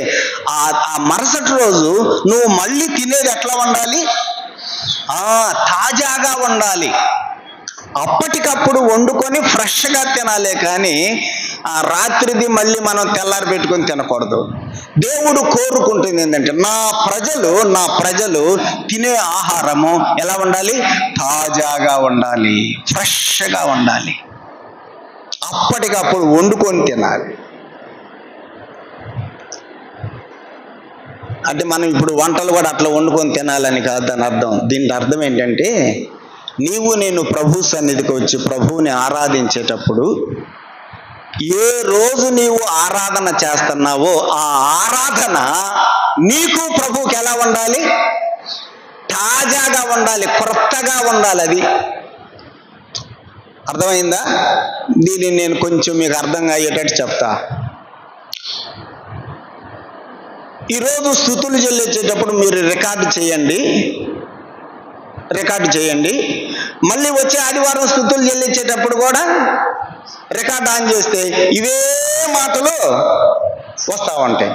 ఆ మరుసటి రోజు నువ్వు మళ్ళీ తినేది ఎట్లా ఉండాలి? తాజాగా ఉండాలి. అప్పటికప్పుడు వండుకొని ఫ్రెష్గా తినాలే కానీ రాత్రిది మళ్ళీ మనం తెల్లారి పెట్టుకొని తినకూడదు. దేవుడు కోరుకుంటుంది ఏంటంటే నా ప్రజలు తినే ఆహారము ఎలా ఉండాలి? తాజాగా ఉండాలి, ఫ్రెష్గా ఉండాలి, అప్పటికప్పుడు వండుకొని తినాలి. అంటే మనం ఇప్పుడు వంటలు కూడా అట్లా వండుకొని తినాలని కాదు దాని అర్థం. దీని అర్థం ఏంటంటే నేను ప్రభు సన్నిధికి వచ్చి ప్రభువుని ఆరాధించేటప్పుడు ఏ రోజు నీవు ఆరాధన చేస్తున్నావో ఆ ఆరాధన నీకు ప్రభువుకి ఎలా ఉండాలి? తాజాగా ఉండాలి, కొత్తగా ఉండాలి. అది అర్థమైందా? దీన్ని నేను కొంచెం మీకు అర్థం అయ్యేటట్టు చెప్తా. ఈరోజు స్తుతులు చెల్లించేటప్పుడు మీరు రికార్డు చేయండి. మళ్ళీ వచ్చే ఆదివారం స్తుతులు చెల్లించేటప్పుడు కూడా రికార్డ్ ఆన్ చేస్తే ఇవే మాటలు వస్తూ ఉంటాయి.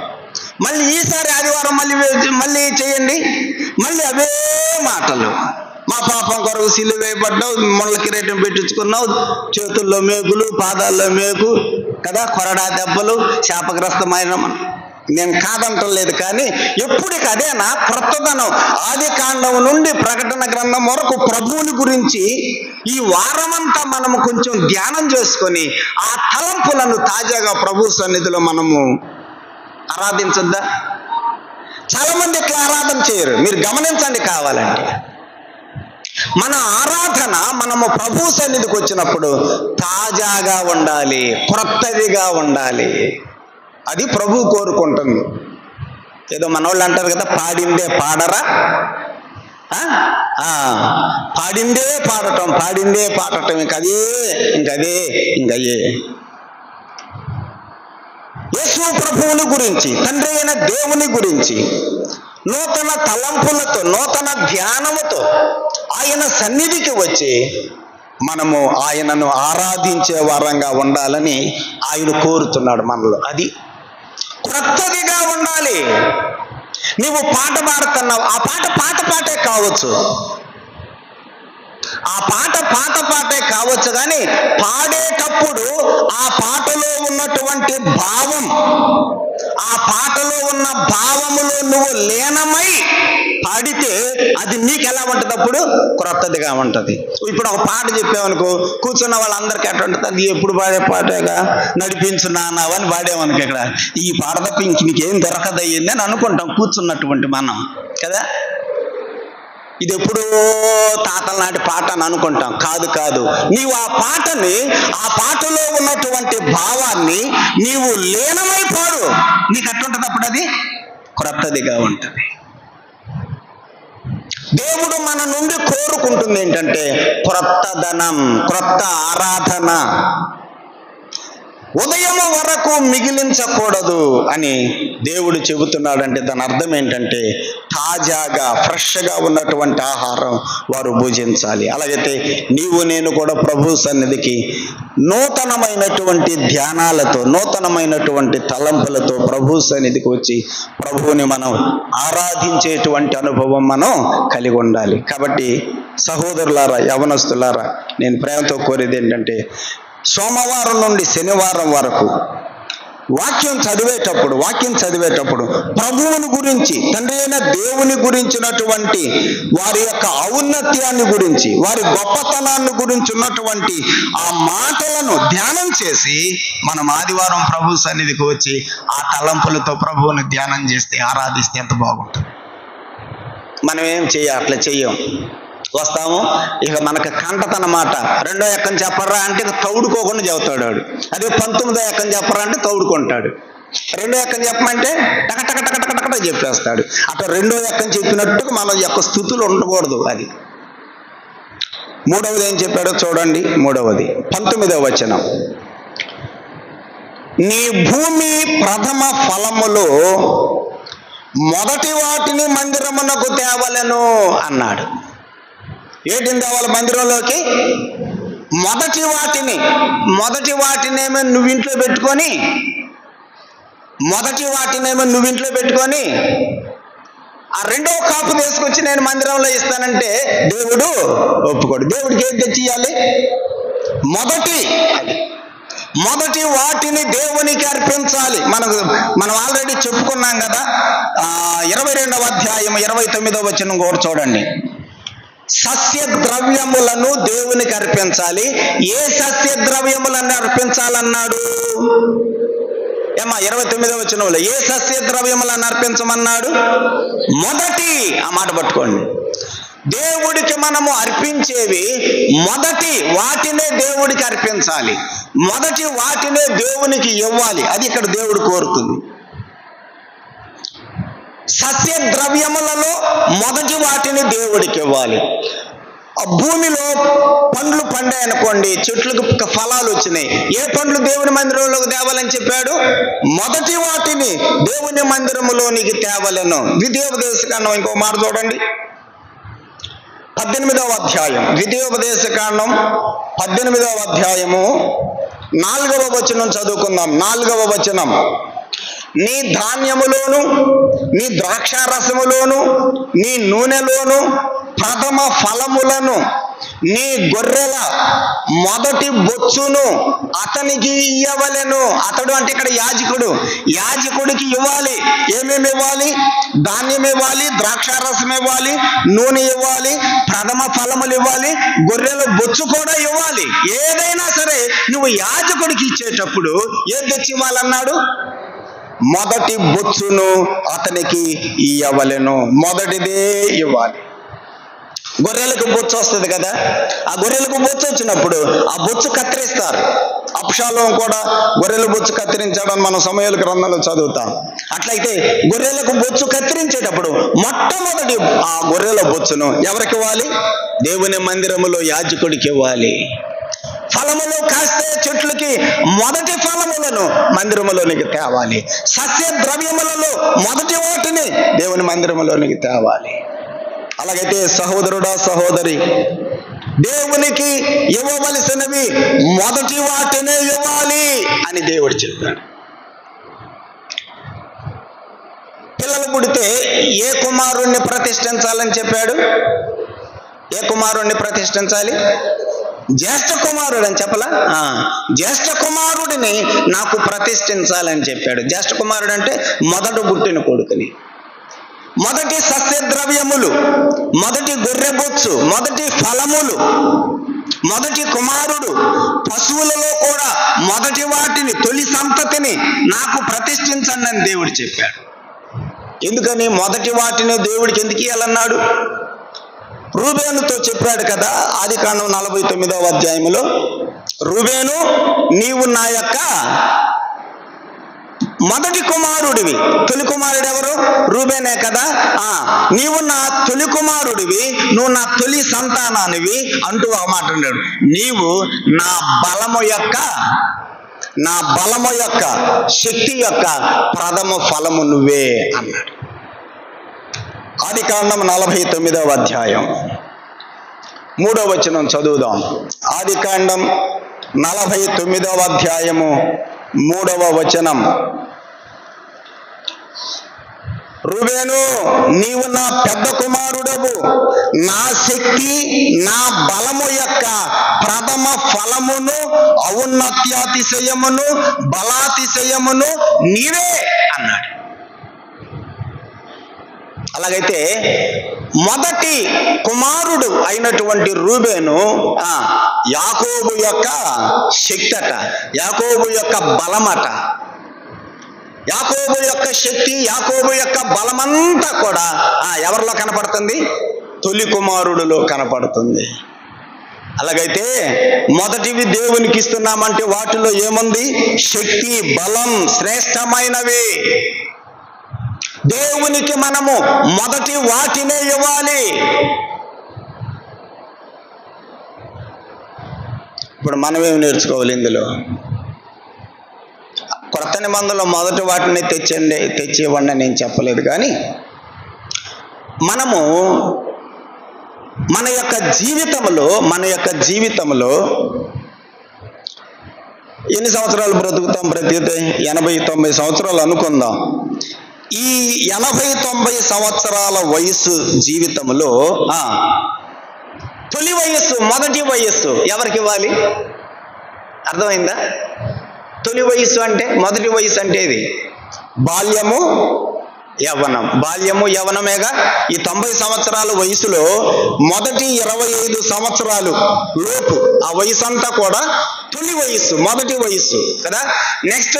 మళ్ళీ ఈసారి ఆదివారం మళ్ళీ చేయండి, మళ్ళీ అవే మాటలు. మా పాపం కొరకు సిలువ వేయబడ్డావు, ముళ్ళ కిరీటం పెట్టించుకున్నావు, చేతుల్లో మేకులు, పాదాల్లో మేకు కదా, కొరడా దెబ్బలు, శాపగ్రస్తమైన. నేను కాదంటలేదు, కానీ ఎప్పటికి అదేనా క్రొత్తదనం? ఆది కాండం నుండి ప్రకటన గ్రంథం వరకు ప్రభువుని గురించి ఈ వారమంతా మనము కొంచెం ధ్యానం చేసుకొని ఆ తలంపులను తాజాగా ప్రభు సన్నిధిలో మనము ఆరాధించొద్దా? చాలా మంది ఇట్లా ఆరాధన చేయరు, మీరు గమనించండి. కావాలంటే మన ఆరాధన మనము ప్రభు సన్నిధికి వచ్చినప్పుడు తాజాగా ఉండాలి, క్రొత్తదిగా ఉండాలి. అది ప్రభు కోరుకుంటుంది. ఏదో మనోళ్ళు అంటారు కదా, పాడిందే పాడరా, పాడిందే పాడటం ఇంకదే. యేసు ప్రభువుని గురించి, తండ్రి అయిన దేవుని గురించి నూతన తలంపులతో, నూతన ధ్యానముతో ఆయన సన్నిధికి వచ్చి మనము ఆయనను ఆరాధించే వారంగా ఉండాలని ఆయన కోరుతున్నాడు మనలో. అది క్రొత్తదిగా ఉండాలి. నీవు పాట పాడుతున్నావు, ఆ పాట పాత పాటే కావచ్చు, కానీ పాడేటప్పుడు ఆ పాటలో ఉన్నటువంటి భావం, ఆ పాటలో ఉన్న భావములో నువ్వు లీనమై పాడితే అది నీకు ఎలా ఉంటుంది? అప్పుడు క్రొత్తదిగా ఉంటుంది. ఇప్పుడు ఒక పాట చెప్పామనుకో, కూర్చున్న వాళ్ళందరికీ ఎట్లా ఉంటుంది? అది ఎప్పుడు పాడే పాటేగా, నడిపించు నాన్నవని పాడేమనుకో, ఇక్కడ ఈ పాట తప్ప ఇంక నీకేం దొరకదయ్యింది అని అనుకుంటాం కూర్చున్నటువంటి మనం కదా. ఇది ఎప్పుడో తాతల నాటి పాట అని అనుకుంటాం. కాదు, నీవు ఆ పాటని, ఆ పాటలో ఉన్నటువంటి భావాన్ని నీవు లీనమై పాడు, నీకు అట్లుంటుంది. అప్పుడు అది క్రొత్తదిగా ఉంటుంది. దేవుడు మన నుండి కోరుకుంటుంది ఏంటంటే క్రొత్త ధనం, క్రొత్త ఆరాధన. ఉదయం వరకు మిగిలించకూడదు అని దేవుడు చెబుతున్నాడంటే దాని అర్థం ఏంటంటే తాజాగా ఫ్రెష్గా ఉన్నటువంటి ఆహారం వారు భుజించాలి. అలాగైతే నీవు నేను కూడా ప్రభు సన్నిధికి నూతనమైనటువంటి ధ్యానాలతో, నూతనమైనటువంటి తలంపులతో ప్రభు సన్నిధికి వచ్చి ప్రభువుని మనం ఆరాధించేటువంటి అనుభవం మనం కలిగి ఉండాలి. కాబట్టి సహోదరులారా, యవనస్తులారా, నేను ప్రేమతో కోరేది ఏంటంటే సోమవారం నుండి శనివారం వరకు వాక్యం చదివేటప్పుడు ప్రభువుని గురించి, తండ్రి అయిన దేవుని గురించినటువంటి వారి యొక్క ఔన్నత్యాన్ని గురించి, వారి గొప్పతనాన్ని గురించి ఉన్నటువంటి ఆ మాటలను ధ్యానం చేసి మనం ఆదివారం ప్రభు సన్నిధికి వచ్చి ఆ తలంపులతో ప్రభువుని ధ్యానం చేస్తే, ఆరాధిస్తే ఎంత బాగుంటుంది. మనం ఏం అట్లా చెయ్యం. వస్తాము, ఇక మనకు కంటతనమాట. 2వ ఎక్కం చెప్పరా అంటే తౌడుకోకుండా చెబుతాడు వాడు. అదే 19వ ఎక్కం చెప్పరా అంటే తౌడుకుంటాడు. 2వ ఎక్కం చెప్పమంటే టక చెప్పేస్తాడు. అట్లా 2వ ఎక్కం చెప్పినట్టుగా మన యొక్క స్థుతులు ఉండకూడదు. అది 3వది ఏం చెప్పాడో చూడండి. 3వది 19వ వచనం, నీ భూమి ప్రథమ ఫలములో మొదటి వాటిని మందిరమునకు తేవలెను అన్నాడు. ఏంటిని తేవాలి మందిరంలోకి? మొదటి వాటినేమో నువ్వు ఇంట్లో పెట్టుకొని ఆ 2వ కాపు తీసుకొచ్చి నేను మందిరంలో ఇస్తానంటే దేవుడు ఒప్పుకోడు. దేవుడికి ఏం తెచ్చియాలి? మొదటి వాటిని దేవునికి అర్పించాలి. మనం ఆల్రెడీ చెప్పుకున్నాం కదా. 22వ అధ్యాయం 29వ వచనం కూడా చూడండి. సస్య ద్రవ్యములను దేవునికి అర్పించాలి. ఏ సస్య ద్రవ్యములను అర్పించాలన్నాడు? 29వ వచనంలో ఏ సస్య ద్రవ్యములను అర్పించమన్నాడు? మొదటి, ఆ మాట పట్టుకోండి. దేవుడికి మనము అర్పించేవి మొదటి వాటినే దేవుడికి అర్పించాలి. మొదటి వాటినే దేవునికి ఇవ్వాలి. అది ఇక్కడ దేవుడు కోరుతుంది. సస్య ద్రవ్యములలో మొదటి వాటిని దేవుడికి ఇవ్వాలి. ఆ భూమిలో పండ్లు పండాయనుకోండి, చెట్లకు ఫలాలు వచ్చినాయి. ఏ పండ్లు దేవుని మందిరంలోకి తేవాలని చెప్పాడు? మొదటి వాటిని దేవుని మందిరములోనికి తేవలను. ద్వితీయోపదేశకాండం ఇంకో మాట చూడండి. 18వ అధ్యాయం, ద్వితీయోపదేశకాండం 18వ అధ్యాయము 4వ వచనం చదువుకుందాం. 4వ వచనం, నీ ధాన్యములోను, నీ ద్రాక్షారసములోను, నీ నూనెలోను ప్రథమ ఫలములను, నీ గొర్రెల మొదటి బొచ్చును అతనికి ఇవ్వవలెను. అతడు అంటే ఇక్కడ యాజకుడికి ఇవ్వాలి. ఏమేమి ఇవ్వాలి? ధాన్యం ఇవ్వాలి, ద్రాక్షారసం ఇవ్వాలి, నూనె ఇవ్వాలి, ప్రథమ ఫలములు ఇవ్వాలి, గొర్రెల బొచ్చు కూడా ఇవ్వాలి. ఏదైనా సరే నువ్వు యాజకుడికి ఇచ్చేటప్పుడు ఏం తెచ్చి ఇవ్వాలన్నాడు? మొదటి బొచ్చును అతనికి ఇవ్వవలెను. మొదటిదే ఇవ్వాలి. గొర్రెలకు బొచ్చు వస్తుంది కదా, ఆ గొర్రెలకు బొచ్చు వచ్చినప్పుడు ఆ బొచ్చు కత్తిరిస్తారు. అబ్షాలోము కూడా గొర్రెల బొచ్చు కత్తిరించాడని మనం సమూయేలు గ్రంథంలో చదువుతాం. అట్లయితే గొర్రెలకు బొచ్చు కత్తిరించేటప్పుడు మొట్టమొదటి ఆ గొర్రెల బొచ్చును ఎవరికి ఇవ్వాలి? దేవుని మందిరములో యాజకుడికి ఇవ్వాలి. ఫలములు కాస్తే చెట్లకి మొదటి ఫలములను మందిరములోనికి తేవాలి. సస్య ద్రవ్యములలో మొదటి వాటిని దేవుని మందిరములోనికి తేవాలి. అలాగైతే సహోదరుడా, సహోదరి, దేవునికి ఇవ్వవలసినవి మొదటి వాటినే ఇవ్వాలి అని దేవుడు చెప్పాడు. పిల్లలు పుడితే ఏ కుమారుణ్ణి ప్రతిష్ఠించాలని చెప్పాడు? ఏ కుమారుణ్ణి ప్రతిష్ఠించాలి? జ్యేష్ఠ కుమారుడు అని చెప్పలా? జ్యేష్ఠ కుమారుడిని నాకు ప్రతిష్ఠించాలని చెప్పాడు. జ్యేష్ఠ కుమారుడు అంటే మొదట పుట్టిన కొడుకుని. మొదటి సస్య ద్రవ్యములు, మొదటి గొర్రెబొచ్చు, మొదటి ఫలములు, మొదటి కుమారుడు, పశువులలో కూడా మొదటి వాటిని, తొలి సంతతిని నాకు ప్రతిష్ఠించండి అని దేవుడు చెప్పాడు. ఎందుకని? మొదటి వాటిని దేవుడికి ఎందుకు ఇవ్వాలన్నాడు? రూబేనుతో చెప్పాడు కదా, ఆదికాండం 49వ అధ్యాయంలో, రూబేను, నీవు నా యొక్క మొదటి కుమారుడివి. తొలి కుమారుడు ఎవరు? రూబేనే కదా. నీవు నా తొలి కుమారుడివి, నువ్వు నా తొలి సంతానానివి అంటూ ఒక మాట అన్నాడు. నీవు నా బలము యొక్క శక్తి యొక్క ప్రథమ ఫలము నువ్వే అన్నాడు. ఆదికాండం 49వ అధ్యాయం 3వ వచనం చదువుదాం. ఆదికాండం 49వ అధ్యాయము 3వ వచనం. రూబేను, నీవు నా పెద్ద కుమారుడవు, నా శక్తి నా బలము యొక్క ప్రథమ ఫలమును, ఔన్నత్యాతిశయమును, బలాతిశయమును నీవే అన్నాడు. అలాగైతే మొదటి కుమారుడు అయినటువంటి రూబేను యాకోబు యొక్క శక్తి అట, యాకోబు యొక్క బలమట. యాకోబు యొక్క శక్తి, యాకోబు యొక్క బలమంతా కూడా ఎవరిలో కనపడుతుంది? తొలి కుమారుడిలో కనపడుతుంది. అలాగైతే మొదటివి దేవునికి ఇస్తున్నామంటే వాటిలో ఏముంది? శక్తి, బలం శ్రేష్టమైనవి. దేవునికి మనము మొదటి వాటినే ఇవ్వాలి. ఇప్పుడు మనమేమి నేర్చుకోవాలి ఇందులో? కొత్త నిబంధనలో మొదటి వాటిని తెచ్చివ్వండి నేను చెప్పలేదు, కానీ మనము మన యొక్క జీవితంలో ఎన్ని సంవత్సరాలు బ్రతుకుతాం? ప్రతి 80-90 సంవత్సరాలు అనుకుందాం. ఈ 80-90 సంవత్సరాల వయసు జీవితంలో తొలి వయస్సు, మొదటి వయస్సు ఎవరికి ఇవ్వాలి? అర్థమైందా? తొలి వయస్సు అంటే, మొదటి వయస్సు అంటే ఇది బాల్యము యవ్వనం. బాల్యము యవ్వనమేగా. ఈ 90 సంవత్సరాల వయసులో మొదటి 25 సంవత్సరాలు లోపు ఆ వయసు అంతా కూడా తొలి వయస్సు, మొదటి వయస్సు కదా. నెక్స్ట్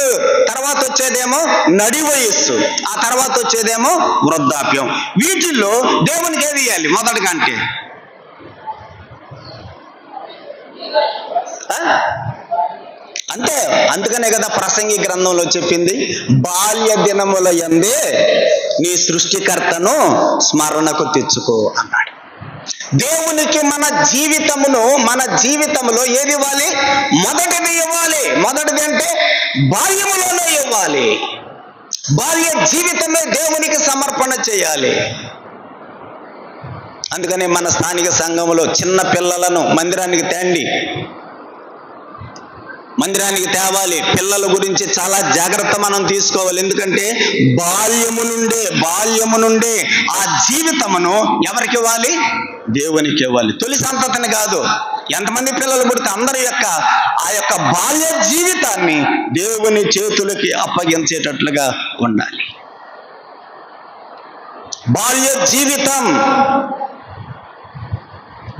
తర్వాత వచ్చేదేమో నడి వయస్సు, ఆ తర్వాత వచ్చేదేమో వృద్ధాప్యం. వీటిల్లో దేవునికి ఏది ఇవ్వాలి మొదటి కంటే? అంతే. అందుకనే కదా ప్రసంగి గ్రంథంలో చెప్పింది, బాల్య దినముల యందే నీ సృష్టికర్తను స్మరణకు తెచ్చుకో అన్నాడు. దేవునికి మన జీవితంలో ఏది ఇవ్వాలి? మొదటిది ఇవ్వాలి. మొదటిది అంటే బాల్యములోనే ఇవ్వాలి. బాల్య జీవితమే దేవునికి సమర్పణ చేయాలి. అందుకనే మన స్థానిక సంఘంలో చిన్న పిల్లలను మందిరానికి తేవాలి. పిల్లల గురించి చాలా జాగ్రత్త మనం తీసుకోవాలి. ఎందుకంటే బాల్యము నుండే ఆ జీవితమును ఎవరికి ఇవ్వాలి? దేవునికి ఇవ్వాలి. తొలి సంతతిని కాదు. ఎంతమంది పిల్లలు పుడితే అందరి యొక్క ఆ యొక్క బాల్య జీవితాన్ని దేవుని చేతులకి అప్పగించేటట్లుగా ఉండాలి. బాల్య జీవితం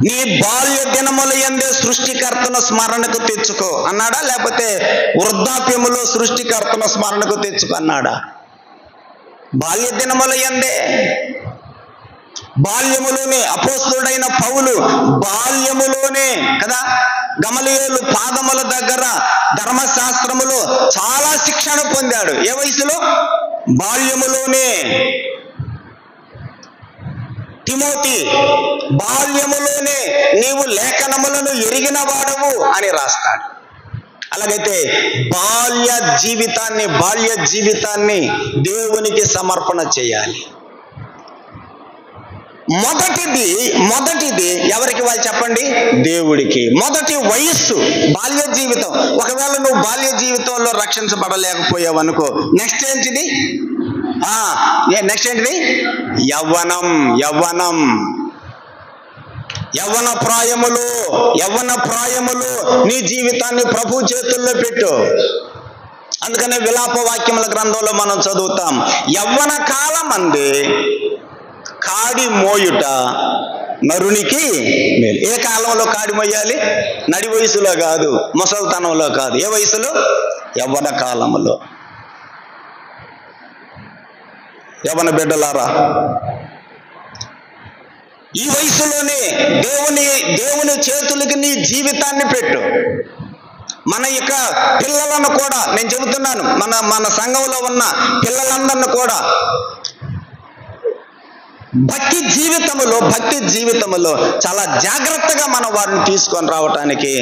నీ బాల్య దినముల యందే సృష్టికర్తను స్మరణకు తెచ్చుకో అన్నాడా? లేకపోతే వృద్ధాప్యములో సృష్టికర్తను స్మరణకు తెచ్చుకో అన్నాడా? బాల్య దినముల యందే. బాల్యములోనే అపోస్తలుడైన పౌలు బాల్యములోనే కదా గమలీయేలు పాదముల దగ్గర ధర్మశాస్త్రములో చాలా శిక్షణ పొందాడు. ఏ వయసులో? బాల్యములోనే. తిమోతి, బాల్యములోనే నీవు లేఖనములను ఎరిగిన వాడవు అని రాస్తాడు. అలాగైతే బాల్య జీవితాన్ని దేవునికి సమర్పణ చేయాలి. మొదటిది ఎవరికి వాళ్ళు చెప్పండి? దేవుడికి. మొదటి వయస్సు బాల్య జీవితం. ఒకవేళ నువ్వు బాల్య జీవితంలో రక్షించబడలేకపోయావు అనుకో, నెక్స్ట్ ఏంటిది? యవ్వనం. యవ్వన ప్రాయములో నీ జీవితాన్ని ప్రభు చేతుల్లో పెట్టు. అందుకనే విలాప వాక్యముల గ్రంథంలో మనం చదువుతాం, యవ్వన కాలమందే కాడి మోయుట నరునికి మేలు. ఏ కాలంలో కాడి మోయాలి? నడి వయసులో కాదు, ముసలితనంలో కాదు. ఏ వయసులో? యవ్వన కాలంలో. యవ్వన బిడ్డలారా, ఈ వయసులోనే దేవుని చేతులకి నీ జీవితాన్ని పెట్టు. మన యొక్క పిల్లలను కూడా నేను చెబుతున్నాను, మన సంఘంలో ఉన్న పిల్లలందరిని కూడా భక్తి జీవితములో చాలా జాగ్రత్తగా మనం వారిని తీసుకొని రావటానికి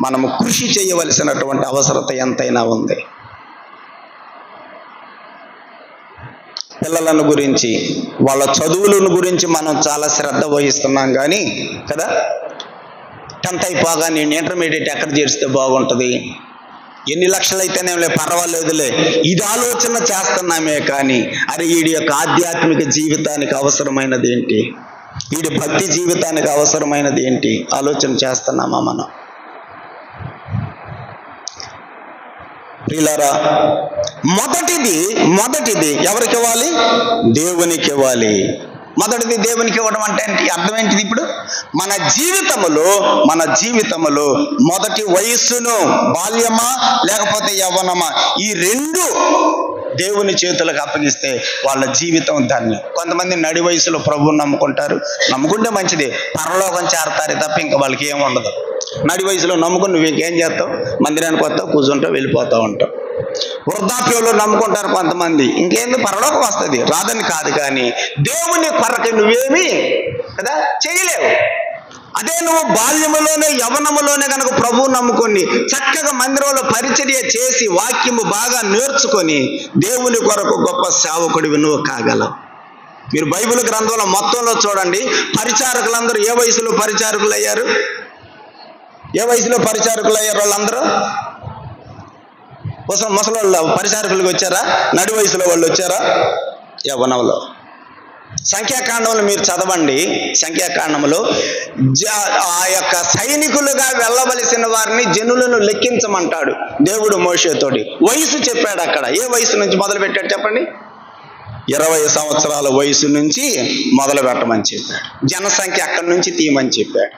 మనము కృషి చేయవలసినటువంటి అవసరత ఎంతైనా ఉంది. పిల్లలను గురించి, వాళ్ళ చదువులను గురించి మనం చాలా శ్రద్ధ వహిస్తున్నాం కానీ కదా, 10th అయిపోగా నేను ఇంటర్మీడియట్ ఎక్కడ చేరిస్తే బాగుంటుంది, ఎన్ని లక్షలైతేనేలే పర్వాలేదులే, ఇది ఆలోచన చేస్తున్నామే కానీ అరే వీడి యొక్క ఆధ్యాత్మిక జీవితానికి అవసరమైనది ఏంటి, వీడి భక్తి జీవితానికి అవసరమైనది ఏంటి ఆలోచన చేస్తున్నామా మనం? ప్రియులారా, మొదటిది ఎవరికి ఇవ్వాలి? దేవునికి ఇవ్వాలి. మొదటిది దేవునికి ఇవ్వడం అంటే అర్థం ఏంటిది? ఇప్పుడు మన జీవితములో మొదటి వయస్సును, బాల్యమా లేకపోతే యవ్వనమా, ఈ రెండు దేవుని చేతులకు అప్పగిస్తే వాళ్ళ జీవితం ధన్యం. కొంతమంది నడి వయసులో ప్రభువుని నమ్ముకుంటే మంచిది, పరలోకం చేరతారే తప్ప ఇంకా వాళ్ళకి ఏమి ఉండదు. నడి వయసులో నమ్ముకుని నువ్వు ఇంకేం చేస్తావు? మందిరానికి వస్తావు, కూర్చుంటావు, వెళ్ళిపోతూ ఉంటావు. వృద్ధాప్యంలో నమ్ముకుంటారు కొంతమంది, ఇంకేంది పరలోకం వస్తుంది, రాదని కాదు, కానీ దేవుని కొరకు నువ్వేమీ కదా చేయలేవు. అదే నువ్వు బాల్యములోనే యవ్వనములోనే కనుక ప్రభువు నమ్ముకొని చక్కగా మందిరంలో పరిచర్య చేసి వాక్యము బాగా నేర్చుకొని దేవుని కొరకు గొప్ప సేవకుడివి నువ్వు కాగలవు. మీరు బైబిల్ గ్రంథంలో మొత్తంలో చూడండి, పరిచారకులందరూ ఏ వయసులో పరిచారకులు అయ్యారు? వాళ్ళందరూ ముసలి వాళ్ళు పరిచారకులకు వచ్చారా? నడి వయసులో వాళ్ళు వచ్చారా? యవ్వనంలో. సంఖ్యాకాండంలో మీరు చదవండి, సంఖ్యాకాండంలో ఆ యొక్క సైనికులుగా వెళ్ళవలసిన వారిని జనులను లెక్కించమంటాడు దేవుడు మోషేతోటి. వయసు చెప్పాడు అక్కడ. ఏ వయసు నుంచి మొదలు పెట్టాడు చెప్పండి? 20 సంవత్సరాల వయసు నుంచి మొదలు పెట్టమని చెప్పాడు. జనసంఖ్య అక్కడి నుంచి తీయమని చెప్పాడు.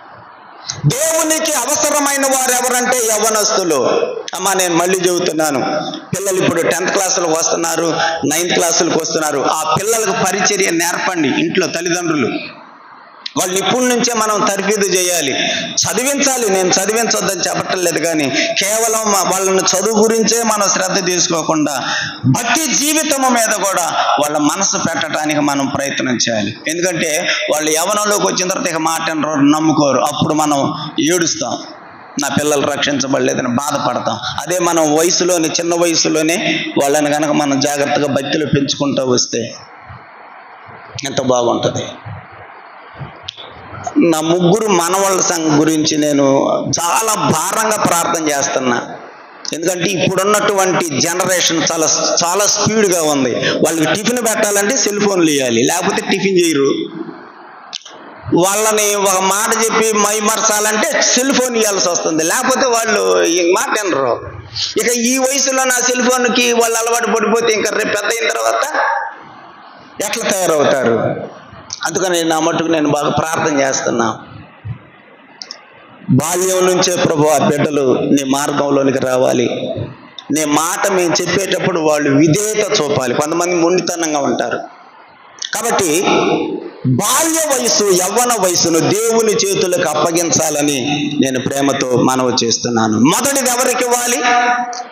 దేవునికి అవసరమైన వారు ఎవరంటే యవ్వనస్తులు. అమ్మా నేను మళ్ళీ చెబుతున్నాను, పిల్లలు ఇప్పుడు 10th క్లాసులకు వస్తున్నారు, 9th క్లాసులకు వస్తున్నారు. ఆ పిల్లలకు పరిచర్య నేర్పండి ఇంట్లో తల్లిదండ్రులు. వాళ్ళు ఇప్పటి నుంచే మనం తర్ఫీదు చేయాలి, చదివించాలి. నేను చదివించొద్దని చెప్పటం లేదు, కానీ కేవలం వాళ్ళని చదువు గురించే మనం శ్రద్ధ తీసుకోకుండా భక్తి జీవితము మీద కూడా వాళ్ళ మనసు పెట్టడానికి మనం ప్రయత్నం చేయాలి. ఎందుకంటే వాళ్ళు యవ్వనంలోకి వచ్చిన తర్వాత ఇక మాట నమ్ముకోరు. అప్పుడు మనం ఏడుస్తాం, నా పిల్లలు రక్షించబడలేదని బాధపడతాం. అదే మనం చిన్న వయసులోనే వాళ్ళని కనుక మనం జాగ్రత్తగా భక్తిలో పెంచుకుంటూ వస్తే ఎంత బాగుంటుంది. నా 3 మనవాళ్ళ సంఘం గురించి నేను చాలా భారంగా ప్రార్థన చేస్తున్నా. ఎందుకంటే ఇప్పుడున్నటువంటి జనరేషన్ చాలా స్పీడ్గా ఉంది. వాళ్ళకి టిఫిన్ పెట్టాలంటే సెల్ ఫోన్లు ఇవ్వాలి, లేకపోతే టిఫిన్ చేయరు. వాళ్ళని ఒక మాట చెప్పి మైమర్చాలంటే సెల్ ఫోన్ ఇవ్వాల్సి వస్తుంది, లేకపోతే వాళ్ళు ఈ మాట వినరు. ఇక ఈ వయసులో నా సెల్ ఫోన్కి వాళ్ళు అలవాటు పడిపోతే ఇంకా రేపు పెద్ద అయిన తర్వాత ఎట్లా తయారవుతారు? అందుకని నా మట్టుకు నేను బాగా ప్రార్థన చేస్తున్నా. బాల్యం నుంచే ప్రభు ఆ బిడ్డలు నీ మార్గంలోనికి రావాలి. నీ మాట మేము చెప్పేటప్పుడు వాళ్ళు విధేయత చూపాలి. కొంతమంది మొండితనంగా ఉంటారు. కాబట్టి బాల్య వయసు, యవ్వన వయసును దేవుని చేతులకు అప్పగించాలని నేను ప్రేమతో మనవి చేస్తున్నాను. మొదటిది ఎవరికి ఇవ్వాలి?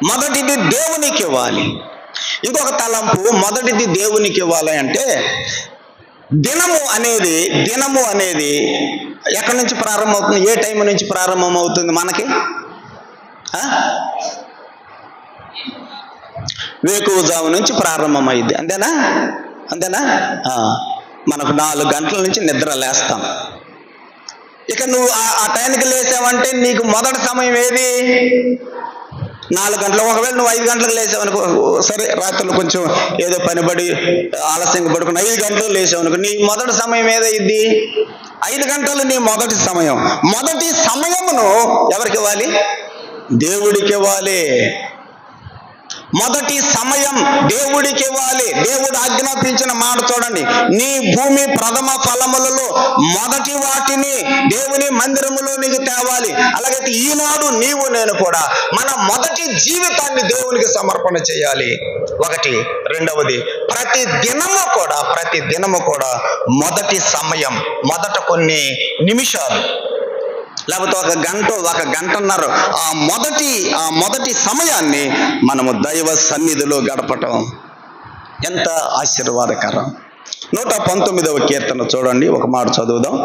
మొదటిది దేవునికి ఇవ్వాలి. ఇంకొక తలంపు, మొదటిది దేవునికి ఇవ్వాలి అంటే దినము అనేది ఎక్కడి నుంచి ప్రారంభమవుతుంది? ఏ టైం నుంచి ప్రారంభం అవుతుంది మనకి? వేకువజాము నుంచి ప్రారంభమైంది, అంతేనా? మనకు 4 గంటల నుంచి నిద్ర లేస్తాం. ఇక నువ్వు ఆ టైంకి లేసావంటే నీకు మొదటి సమయం ఏది? 4 గంటలు. ఒకవేళ నువ్వు 5 గంటలకు లేసావనుకో, సరే రాత్రులు కొంచెం ఏదో పనిపడి ఆలస్యంగా పడుకుని 5 గంటలు లేసావనుకో, నీ మొదటి సమయం ఏదైద్ది? 5 గంటలు నీ మొదటి సమయం. మొదటి సమయమును ఎవరికి ఇవ్వాలి? దేవుడికి ఇవ్వాలి. మొదటి సమయం దేవుడికి ఇవ్వాలి. దేవుడు ఆజ్ఞాపించిన మాట చూడండి, నీ భూమి ప్రథమ ఫలములలో మొదటి వాటిని దేవుని మందిరములో నీకు తేవాలి. అలాగైతే ఈనాడు నీవు నేను కూడా మన మొదటి జీవితాన్ని దేవునికి సమర్పణ చేయాలి. ఒకటి. రెండవది, ప్రతి దినము కూడా మొదటి సమయం, మొదట కొన్ని నిమిషాలు లేకపోతే ఒక గంటన్నర ఆ మొదటి సమయాన్ని మనము దైవ సన్నిధిలో గడపటం ఎంత ఆశీర్వాదకరం. 119వ కీర్తన చూడండి, ఒక మాట చదువుదాం.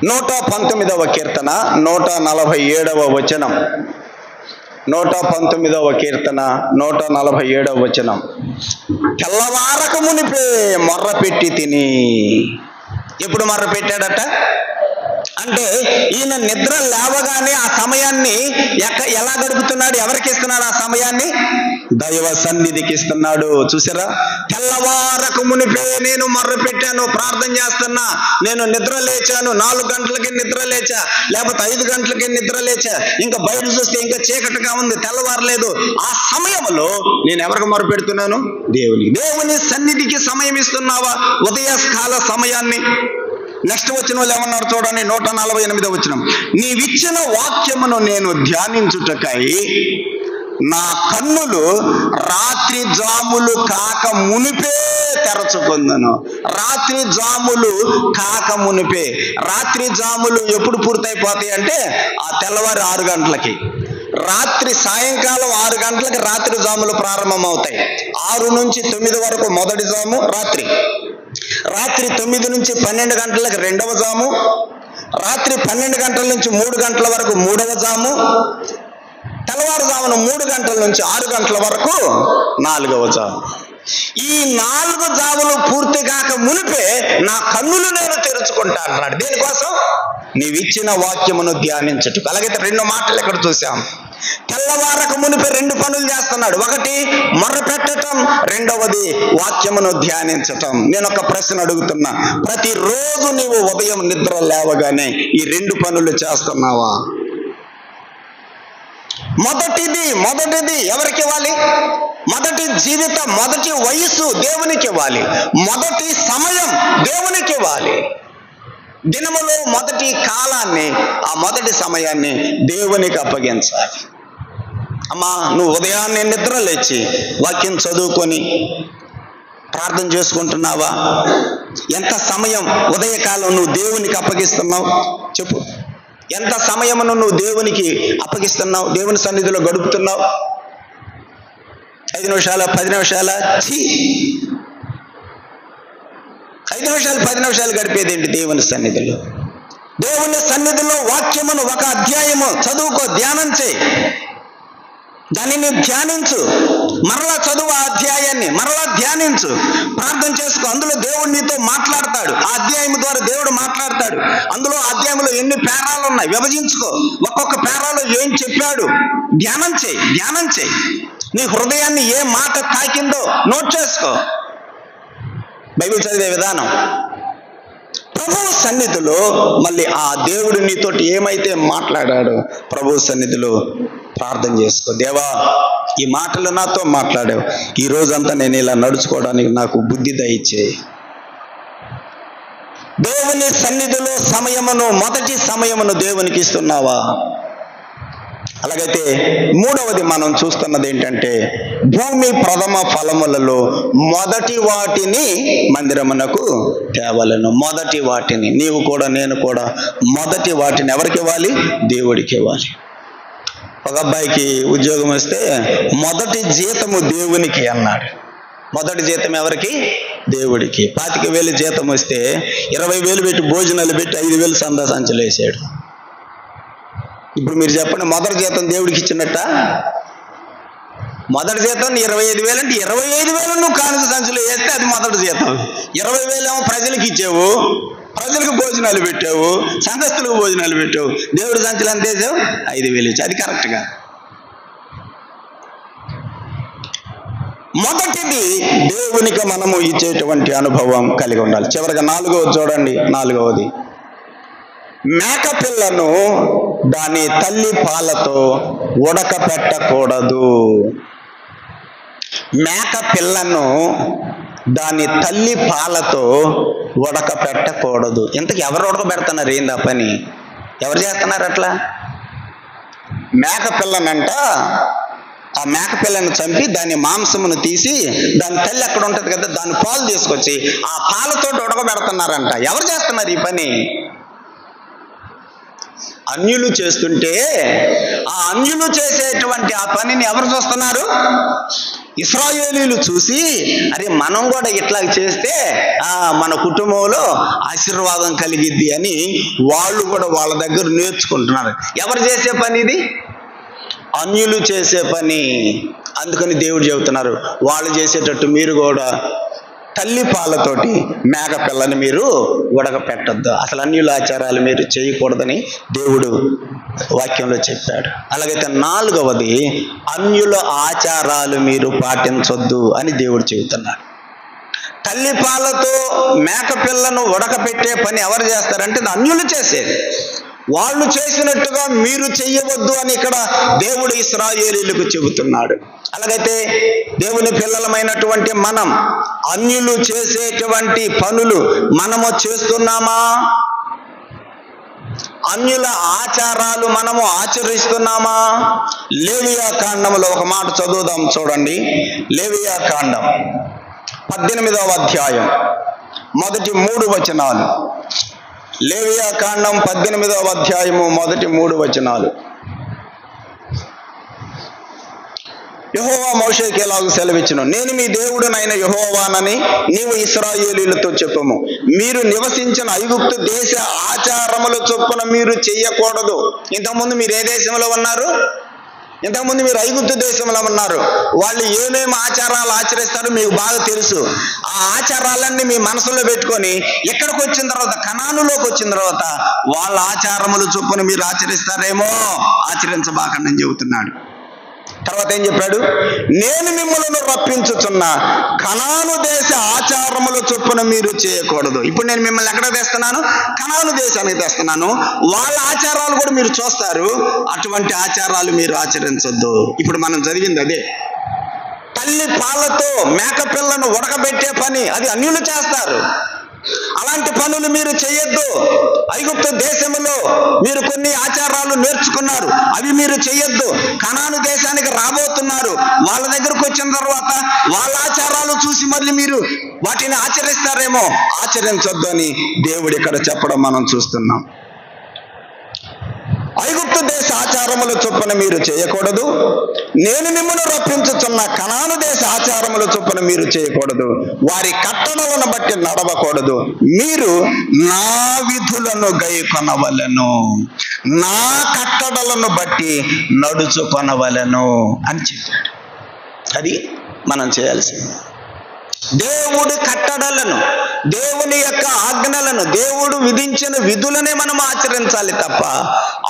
119వ కీర్తన 147వ వచనం. 119వ కీర్తన 147వ వచనం. తెల్లవారక మునిపే మొర్ర పెట్టి తిని. ఎప్పుడు మొర్ర పెట్టాడట అంటే ఈయన నిద్ర లేవగానే ఆ సమయాన్ని ఎలా గడుపుతున్నాడు? ఎవరికి ఇస్తున్నాడు ఆ సమయాన్ని? దైవ సన్నిధికి ఇస్తున్నాడు. చూసారా, తెల్లవారకు మునిపే నేను మొర్ర పెట్టాను, ప్రార్థన చేస్తున్నా, నేను నిద్ర లేచాను, 4 గంటలకి నిద్ర లేచా, లేకపోతే 5 గంటలకి నిద్ర లేచా, ఇంకా బయట చూస్తే ఇంకా చీకటిగా ఉంది, తెల్లవారలేదు. ఆ సమయంలో నేను ఎవరికి మొర్ర పెడుతున్నాను? దేవుని సన్నిధికి సమయం ఇస్తున్నావా? ఉదయకాల సమయాన్ని. నెక్స్ట్ వచనంలో ఏమన్నారు చూడండి, 148వ వచనం. నీవిచ్చిన వాక్యమును నేను ధ్యానించుటకై నా కన్నులు రాత్రి జాములు కాక మునిపే తెరచుకుందను. రాత్రి జాములు కాక మునిపే. రాత్రి జాములు ఎప్పుడు పూర్తయిపోతాయి అంటే ఆ తెల్లవారు 6 గంటలకి. సాయంకాలం 6 గంటలకి రాత్రి జాములు ప్రారంభమవుతాయి. 6 నుంచి 9 వరకు మొదటి జాము రాత్రి 9 నుంచి 12 గంటలకు రెండవ జాము, రాత్రి 12 గంటల నుంచి 3 గంటల వరకు మూడవ జాము, తెల్లవారుజామున 3 గంటల నుంచి 6 గంటల వరకు 4వ జాము. ఈ 4 జాములు పూర్తి కాక మునిపే నా కన్నులు నేను తెరుచుకుంటా అన్నాడు. దేనికోసం? నీవిచ్చిన వాక్యమును ధ్యానించుటకు. అలాగైతే 2 మాటలు ఇక్కడ చూసాం. తెల్లవారక మునిపే 2 పనులు చేస్తున్నాడు. ఒకటి మొర్ర పెట్టడం, రెండవది వాక్యమును ధ్యానించటం. నేను ఒక ప్రశ్న అడుగుతున్నా, ప్రతిరోజు నీవు ఉదయం నిద్ర లేవగానే ఈ 2 పనులు చేస్తున్నావా? మొదటిది ఎవరికి ఇవ్వాలి? మొదటి జీవితం, మొదటి వయసు దేవునికి ఇవ్వాలి. మొదటి సమయం దేవునికి ఇవ్వాలి. దినములో మొదటి కాలాన్ని, ఆ మొదటి సమయాన్ని దేవునికి అప్పగించాలి. అమ్మా, నువ్వు ఉదయాన్నే నిద్ర లేచి వాక్యం చదువుకొని ప్రార్థన చేసుకుంటున్నావా? ఎంత సమయం ఉదయకాలం నువ్వు దేవునికి అప్పగిస్తున్నావు? చెప్పు. ఎంత సమయమును నువ్వు దేవునికి అప్పగిస్తున్నావు? దేవుని సన్నిధిలో గడుపుతున్నావు? 5 నిమిషాల 10 నిమిషాల 5 నిమిషాలు 10 నిమిషాలు గడిపేది ఏంటి దేవుని సన్నిధిలో? దేవుని సన్నిధిలో వాక్యమును ఒక అధ్యాయము చదువుకో, ధ్యానం చేయి, దానిని ధ్యానించు, మరలా చదువు ఆ అధ్యాయాన్ని, మరలా ధ్యానించు, ప్రార్థన చేసుకో. అందులో దేవుడు నీతో మాట్లాడతాడు. ఆ అధ్యాయం ద్వారా దేవుడు మాట్లాడతాడు. అందులో అధ్యాయంలో ఎన్ని పేరాలు ఉన్నాయి విభజించుకో, ఒక్కొక్క పేరాలో ఏం చెప్పాడు ధ్యానం చేయి. నీ హృదయాన్ని ఏ మాట తాకిందో నోట్ చేసుకో. బైబిల్ చదివే విధానం. ప్రభు సన్నిధిలో మళ్ళీ ఆ దేవుడు నీతోటి ఏమైతే మాట్లాడాడో ప్రభు సన్నిధిలో ప్రార్థన చేసుకో. దేవా, ఈ మాటలు నాతో మాట్లాడావు, ఈ రోజంతా నేను ఇలా నడుచుకోవడానికి నాకు బుద్ధి దయచేయి. దేవుని సన్నిధిలో మొదటి సమయమును దేవునికి ఇస్తున్నావా? అలాగైతే 3వది మనం చూస్తున్నది ఏంటంటే, భూమి ప్రథమ ఫలములలో మొదటి వాటిని మందిరమునకు తేవలను. మొదటి వాటిని నీవు కూడా నేను కూడా మొదటి వాటిని ఎవరికి ఇవ్వాలి? దేవుడికి ఇవ్వాలి. ఒక అబ్బాయికి ఉద్యోగం వస్తే మొదటి జీతము దేవునికి అన్నాడు. మొదటి జీతం ఎవరికి? దేవుడికి. 25,000 జీతం వస్తే 20,000 పెట్టి భోజనాలు పెట్టి 5,000 సందా సంచులు వేసాడు. ఇప్పుడు మీరు చెప్పండి, మొదటి జీతం దేవుడికి ఇచ్చినట్ట? మొదటి జీతం 25,000 అంటే 25,000 నువ్వు కానుక సంచులు వేస్తే అది మొదటి జీతం. 20,000 ఏమో ప్రజలకు ఇచ్చావు, ప్రజలకు భోజనాలు పెట్టావు, సంఘస్థులకు భోజనాలు పెట్టావు. దేవుడి సంచులు అంత వేసావు, 5,000 ఇచ్చావు. అది కరెక్ట్గా. మొదటిది దేవునికి మనము ఇచ్చేటువంటి అనుభవం కలిగి ఉండాలి. చివరిగా 4వది చూడండి. 4వది, మేకపిల్లను దాని తల్లి పాలతో ఉడకపెట్టకూడదు. మేకపిల్లను దాని తల్లి పాలతో ఉడకపెట్టకూడదు. ఇంతకు ఎవరు ఉడకబెడుతున్నారు? ఏంది ఆ పని? ఎవరు చేస్తున్నారు అట్లా? మేకపిల్లనంట ఆ మేకపిల్లను చంపి దాని మాంసమును తీసి దాని తల్లి అక్కడ ఉంటుంది కదా, దాని పాలు తీసుకొచ్చి ఆ పాలతో ఉడకబెడుతున్నారంట. ఎవరు చేస్తున్నారు ఈ పని? అన్యులు చేస్తుంటే ఆ అన్యులు చేసేటువంటి ఆ పనిని ఎవరు చూస్తున్నారు? ఇశ్రాయేలీయులు చూసి, అరే మనం కూడా ఇట్లా చేస్తే మన కుటుంబంలో ఆశీర్వాదం కలిగిద్ది అని వాళ్ళు కూడా వాళ్ళ దగ్గర నేర్చుకుంటున్నారు. ఎవరు చేసే పని ఇది? అన్యులు చేసే పని. అందుకని దేవుడు చెబుతున్నారు, వాళ్ళు చేసేటట్టు మీరు కూడా తల్లి పాలతోటి మేక పిల్లని మీరు ఉడకపెట్టద్దు, అసలు అన్యుల ఆచారాలు మీరు చేయకూడదని దేవుడు వాక్యంలో చెప్పాడు. అలాగైతే 4వది, అన్యుల ఆచారాలు మీరు పాటించొద్దు అని దేవుడు చెబుతున్నాడు. తల్లి పాలతో మేక పిల్లను ఉడకపెట్టే పని ఎవరు చేస్తారంటే అన్యులు చేసేది. వాళ్ళు చేసినట్టుగా మీరు చెయ్యవద్దు అని ఇక్కడ దేవుడు ఇశ్రాయేలీయులకు చెబుతున్నాడు. అలాగైతే దేవుని పిల్లలమైనటువంటి మనం అన్యులు చేసేటువంటి పనులు మనము చేస్తున్నామా? అన్యుల ఆచారాలు మనము ఆచరిస్తున్నామా? లేవియా కాండంలో ఒక మాట చదువుదాం, చూడండి. లేవియా కాండం 18వ అధ్యాయం మొదటి 3 వచనాలు. లేవియా కాండం 18వ అధ్యాయము మొదటి 3 వచనాలు. యెహోవా మోషేకి ఎలాగ సెలవిచ్చును, నేను మీ దేవుడునైన యెహోవానని నీవు ఇశ్రాయేలీయులతో చెప్పుము. మీరు నివసించిన ఐగుప్తు దేశ ఆచారముల చొప్పున మీరు చెయ్యకూడదు. ఇంతకుముందు మీరు ఏ దేశంలో ఉన్నారు? ఇంతకుముందు మీరు ఐగుప్తు దేశంలో ఉన్నారు. వాళ్ళు ఏమేమి ఆచారాలు ఆచరిస్తారో మీకు బాగా తెలుసు. ఆ ఆచారాలన్నీ మీ మనసులో పెట్టుకొని ఇక్కడికి వచ్చిన తర్వాత, కనానులోకి వచ్చిన తర్వాత వాళ్ళ ఆచారములు చొప్పున మీరు ఆచరిస్తారేమో, ఆచరించబాకండి అని చెబుతున్నాడు. తర్వాత ఏం చెప్పాడు? నేను మిమ్మల్ని రప్పించుచున్న కనాను దేశ ఆచారముల చొప్పున మీరు చేయకూడదు. ఇప్పుడు నేను మిమ్మల్ని ఎక్కడ తెస్తున్నాను? కనాను దేశానికి తెస్తున్నాను. వాళ్ళ ఆచారాలు కూడా మీరు చూస్తారు, అటువంటి ఆచారాలు మీరు ఆచరించొద్దు. ఇప్పుడు మనం జరిగింది అదే. తల్లి పాలతో మేక పిల్లను ఉడకబెట్టే పని అది అన్యులు చేస్తారు. అలాంటి పనులు మీరు చేయొద్దు. ఐగుప్తు దేశంలో మీరు కొన్ని ఆచారాలు నేర్చుకున్నారు, అవి మీరు చేయొద్దు. కనాను దేశానికి రాబోతున్నారు, వాళ్ళ దగ్గరకు వచ్చిన తర్వాత వాళ్ళ ఆచారాలు చూసి మళ్ళీ మీరు వాటిని ఆచరిస్తారేమో, ఆచరించొద్దు అని దేవుడు ఇక్కడ చెప్పడం మనం చూస్తున్నాం. ఐగుప్తు దేశ ఆచారముల చొప్పున మీరు చేయకూడదు. నేను మిమ్మల్ని రప్పించుచున్న కనాను దేశ ఆచారముల చొప్పున మీరు చేయకూడదు. వారి కట్టడలను బట్టి నడవకూడదు. మీరు నా విధులను గైకొనవలెను, నా కట్టడలను బట్టి నడుచుకొనవలెను అని చెప్పాడు. అది మనం చేయాల్సింది. దేవుడి కట్టడలను, దేవుని యొక్క ఆజ్ఞలను, దేవుడు విధించిన విధులనే మనం ఆచరించాలి తప్ప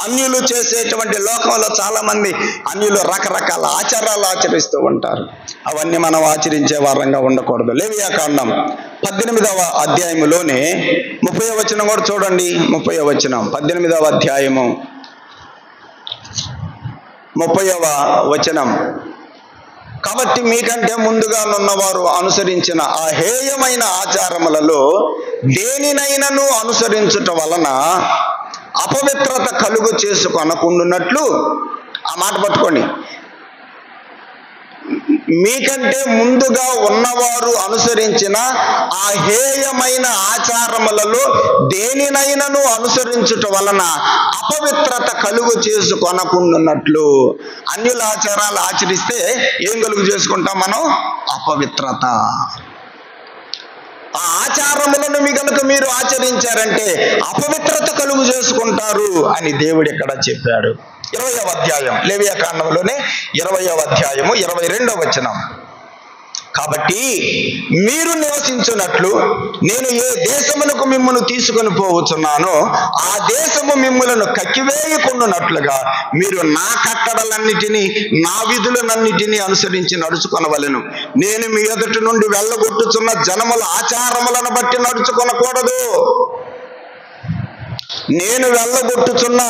అన్యులు చేసేటువంటి, లోకంలో చాలా మంది అన్యులు రకరకాల ఆచారాలు ఆచరిస్తూ ఉంటారు. అవన్నీ మనం ఆచరించే వారంగా ఉండకూడదు. లేవియా కాండం 18వ అధ్యాయములోనే 30వ వచనం కూడా చూడండి. 30వ వచనం 18వ అధ్యాయము 30వ వచనం. కాబట్టి మీకంటే ముందుగా ఉన్నవారు అనుసరించిన ఆ హేయమైన ఆచారములలో దేనినైనను అనుసరించుట వలన అపవిత్రత కలుగు చేసుకొనకుండునట్లు, ఆ మాట పట్టుకోండి, మీకంటే ముందుగా ఉన్నవారు అనుసరించిన ఆ హేయమైన ఆచారములలో దేనినైనను అనుసరించుట వలన అపవిత్రత కలుగు చేసుకొనకుండునట్లు. అన్యుల ఆచారాలు ఆచరిస్తే ఏం కలుగు చేసుకుంటాం మనం? అపవిత్రత. ఆ ఆచారములను కనుక మీరు ఆచరించారంటే అపవిత్రత కలుగు చేసుకుంటారు అని దేవుడు ఇక్కడ చెప్పాడు. 20వ అధ్యాయం లేవియా కాండంలోనే 20వ అధ్యాయము 22వ వచనం. కాబట్టి మీరు నివసించున్నట్లు నేను ఏ దేశమునకు మిమ్మల్ని తీసుకొని పోవచ్చున్నానో ఆ దేశము మిమ్మలను కక్కివేయకుండునట్లుగా మీరు నా కట్టడలన్నిటినీ, నా విధులనన్నిటినీ అనుసరించి నడుచుకొనవలెను. నేను మీ ఎదుటి నుండి వెళ్ళగొట్టుచున్న జనముల ఆచారములను బట్టి నడుచుకొనకూడదు. నేను వెళ్ళగొట్టుచున్న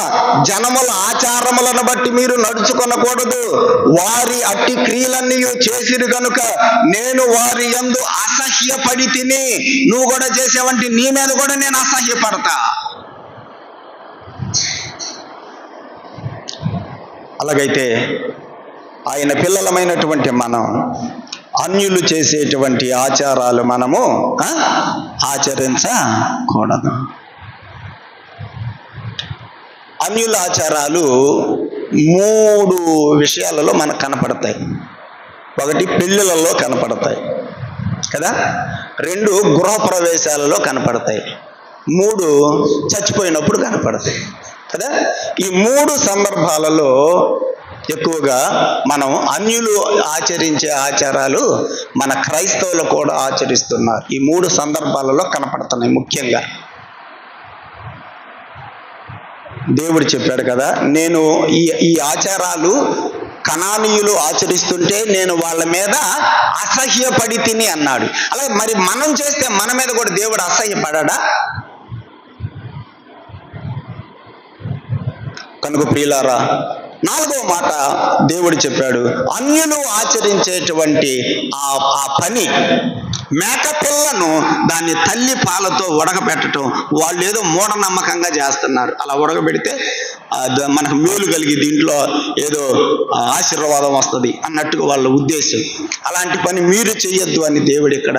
జనముల ఆచారములను బట్టి మీరు నడుచుకొనకూడదు. వారి అట్టి క్రియలన్నీ చేసిరు గనుక నేను వారి యందు అసహ్యపడి తిని, నువ్వు కూడా చేసేవంటి నీ మీద కూడా నేను అసహ్యపడతా. అలాగైతే ఆయన పిల్లలమైనటువంటి మనం అన్యులు చేసేటువంటి ఆచారాలు మనము ఆచరించకూడదు. అన్యుల ఆచారాలు 3 విషయాలలో మనకు కనపడతాయి. 1 పెళ్ళిళ్ళలో కనపడతాయి కదా, 2 గృహప్రవేశాలలో కనపడతాయి, 3 చచ్చిపోయినప్పుడు కనపడతాయి కదా. ఈ 3 సందర్భాలలో ఎక్కువగా మనం అన్యులు ఆచరించే ఆచారాలు మన క్రైస్తవులు కూడా ఆచరిస్తున్నారు. ఈ 3 సందర్భాలలో కనపడుతున్నాయి. ముఖ్యంగా దేవుడు చెప్పాడు కదా, నేను ఈ ఆచారాలు కనానీయులు ఆచరిస్తుంటే నేను వాళ్ళ మీద అసహ్యపడి తిని అన్నాడు. అలాగే మరి మనం చేస్తే మన మీద కూడా దేవుడు అసహ్యపడా? కనుక ప్రియులారా, 4వ మాట దేవుడు చెప్పాడు, అన్యులు ఆచరించేటువంటి ఆ పని, మేకపిల్లను దాన్ని తల్లి పాలతో ఉడకబెట్టడం వాళ్ళు ఏదో మూఢనమ్మకంగా చేస్తున్నారు. అలా ఉడకబెడితే మనకు మేలు కలిగి దీంట్లో ఏదో ఆశీర్వాదం వస్తుంది అన్నట్టుగా వాళ్ళ ఉద్దేశం. అలాంటి పని మీరు చెయ్యొద్దు అని దేవుడు ఇక్కడ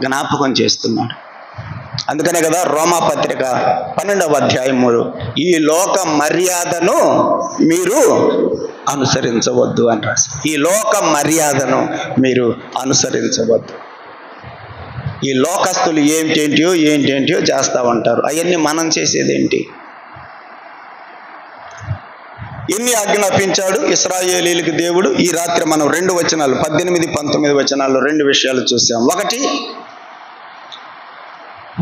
జ్ఞాపకం చేస్తున్నాడు. అందుకనే కదా రోమాపత్రిక 12వ అధ్యాయము, ఈ లోక మర్యాదను మీరు అనుసరించవద్దు అని రాసి. ఈ లోక మర్యాదను మీరు అనుసరించవద్దు. ఈ లోకస్తులు ఏంటేంటియో చేస్తూ ఉంటారు. అవన్నీ మనం చేసేదేంటి? ఎన్ని ఆజ్ఞాపించాడు ఇశ్రాయేలీయులకు దేవుడు? ఈ రాత్రి మనం 2 వచనాలు 18, 19 వచనాల్లో 2 విషయాలు చూసాం. 1,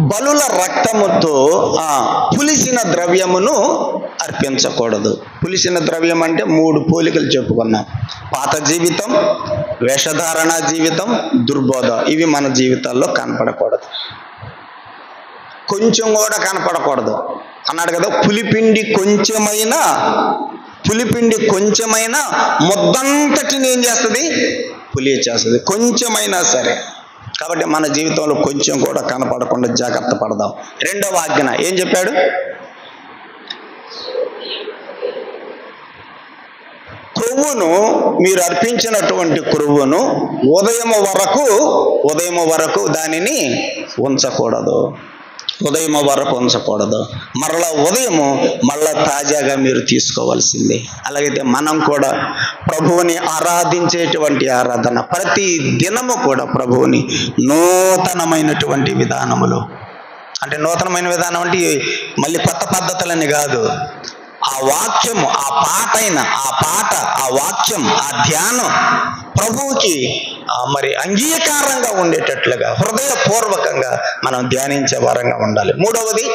బలుల రక్తముతో పులిసిన ద్రవ్యమును అర్పించకూడదు. పులిసిన ద్రవ్యం అంటే 3 పోలికలు చెప్పుకున్నాం. పాత జీవితం, వేషధారణ జీవితం, దుర్బోధ. ఇవి మన జీవితాల్లో కనపడకూడదు, కొంచెం కూడా కనపడకూడదు అన్నాడు కదా. పులిపిండి కొంచెమైనా ముద్దంతటిని ఏం చేస్తుంది? పులిచేస్తుంది, కొంచెమైనా సరే. కాబట్టి మన జీవితంలో కొంచెం కూడా కనపడకుండా జాగ్రత్త పడదాం. 2వ ఆజ్ఞ ఏం చెప్పాడు? క్రొవ్వును, మీరు అర్పించినటువంటి క్రొవ్వును ఉదయం వరకు దానిని ఉంచకూడదు. మరలా తాజాగా మీరు తీసుకోవాల్సిందే. అలాగైతే మనం కూడా ప్రభువుని ఆరాధించేటువంటి ఆరాధన ప్రతి దినము కూడా ప్రభువుని నూతనమైనటువంటి విధానములో, అంటే నూతనమైన విధానం అంటే మళ్ళీ కొత్త పద్ధతులని కాదు, ఆ వాక్యము, ఆ వాక్యం, ఆ ధ్యానం ప్రభువుకి మరి అంగీకారంగా ఉండేటట్లుగా హృదయపూర్వకంగా మనం ధ్యానించే వారంగా ఉండాలి. 3వది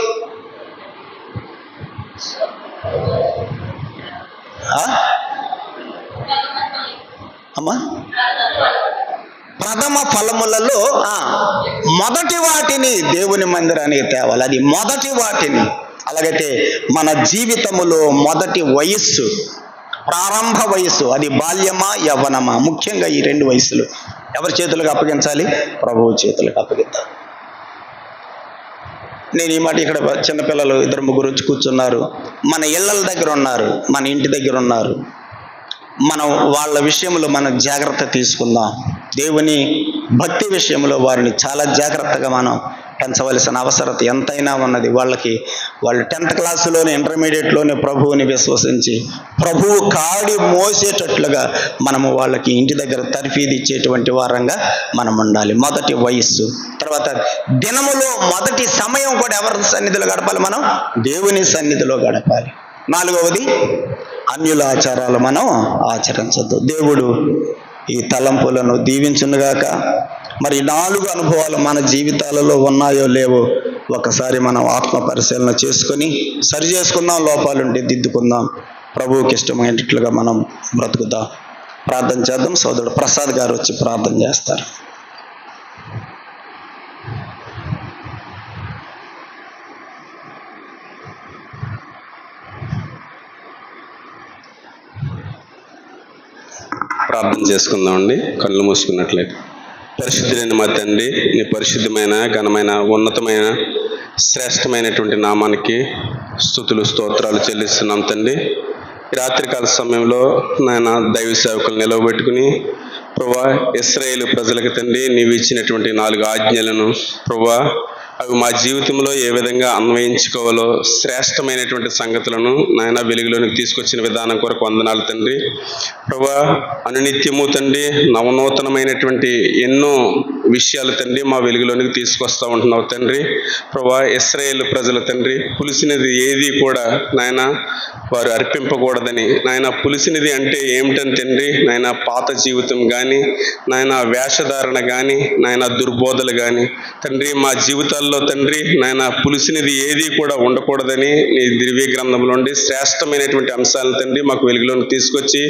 ప్రథమ ఫలములలో మొదటి వాటిని దేవుని మందిరానికి తేవాలి. అది మొదటి వాటిని. అలాగైతే మన జీవితములో మొదటి వయస్సు, ప్రారంభ వయస్సు, అది బాల్యమా యవ్వనమా? ముఖ్యంగా ఈ 2 వయసులు ఎవరి చేతులకు అప్పగించాలి? ప్రభువు చేతులకు అప్పగిద్దాం. నేను ఈ మాట, ఇక్కడ చిన్నపిల్లలు 2-3 వచ్చి కూర్చున్నారు, మన ఇళ్ళ దగ్గర ఉన్నారు, మన ఇంటి దగ్గర ఉన్నారు. మనం వాళ్ళ విషయంలో మనం జాగ్రత్త తీసుకుందాం. దేవుని భక్తి విషయంలో వారిని చాలా జాగ్రత్తగా మనం పెంచవలసిన అవసరత ఎంతైనా ఉన్నది. వాళ్ళు 10th క్లాసులోనే, ఇంటర్మీడియట్లోనే ప్రభువుని విశ్వసించి ప్రభువు కాడి మోసేటట్లుగా మనము వాళ్ళకి ఇంటి దగ్గర తర్ఫీదు ఇచ్చేటువంటి వారంగా మనం ఉండాలి. మొదటి వయస్సు. తర్వాత దినములో మొదటి సమయం కూడా ఎవరి సన్నిధిలో గడపాలి? మనం దేవుని సన్నిధిలో గడపాలి. 4వది అన్యుల ఆచారాలు మనం ఆచరించద్దు. దేవుడు ఈ తలంపులను దీవించునుగాక. మరి 4 అనుభవాలు మన జీవితాలలో ఉన్నాయో లేవో ఒకసారి మనం ఆత్మ పరిశీలన చేసుకొని సరి చేసుకుందాం, లోపాలుంటే దిద్దుకుందాం, ప్రభువుకి ఇష్టమైనట్లుగా మనం బ్రతుకుదాం. ప్రార్థన చేద్దాం. సోదరుడు ప్రసాద్ గారు వచ్చి ప్రార్థన చేస్తారు. ప్రార్థన చేసుకుందామండి. కళ్ళు మూసుకున్నట్లయితే. పరిశుద్ధులైన మా తండ్రి, నీ పరిశుద్ధమైన, ఘనమైన, ఉన్నతమైన, శ్రేష్టమైనటువంటి నామానికి స్తుతులు స్తోత్రాలు చెల్లిస్తున్నాం తండ్రి. రాత్రికాల సమయంలో నాయన దైవ సేవకులు నిలవబెట్టుకుని ప్రభువా ఇశ్రాయేలు ప్రజలకు తండ్రి నీవు ఇచ్చినటువంటి 4 ఆజ్ఞలను ప్రభువా అవి మా జీవితంలో ఏ విధంగా అన్వయించుకోవాలో శ్రేష్టమైనటువంటి సంగతులను నాయన వెలుగులోనికి తీసుకొచ్చిన విధానం కొరకు వందనాలు తండ్రి. ప్రభువా అనునిత్యము తండ్రి నవనూతనమైనటువంటి ఎన్నో విషయాలు తండ్రి మా వెలుగులోనికి తీసుకొస్తా ఉంటున్నావు తండ్రి. ప్రభువా ఇశ్రాయేలు ప్రజల తండ్రి పులిసినది ఏది కూడా నాయన వారు అర్పింపకూడదని, నాయన పులిసినది అంటే ఏమిటని తండ్రి నాయన పాత జీవితం కానీ నాయన వేషధారణ కానీ నాయన దుర్బోధలు కానీ తండ్రి మా జీవితాల్లో తండ్రి నాయన పులిసినది ఏది కూడా ఉండకూడదని నీ దివ్య గ్రంథంలో నుండి శ్రేష్టమైనటువంటి అంశాలను తండ్రి మాకు వెలుగులోకి తీసుకొచ్చి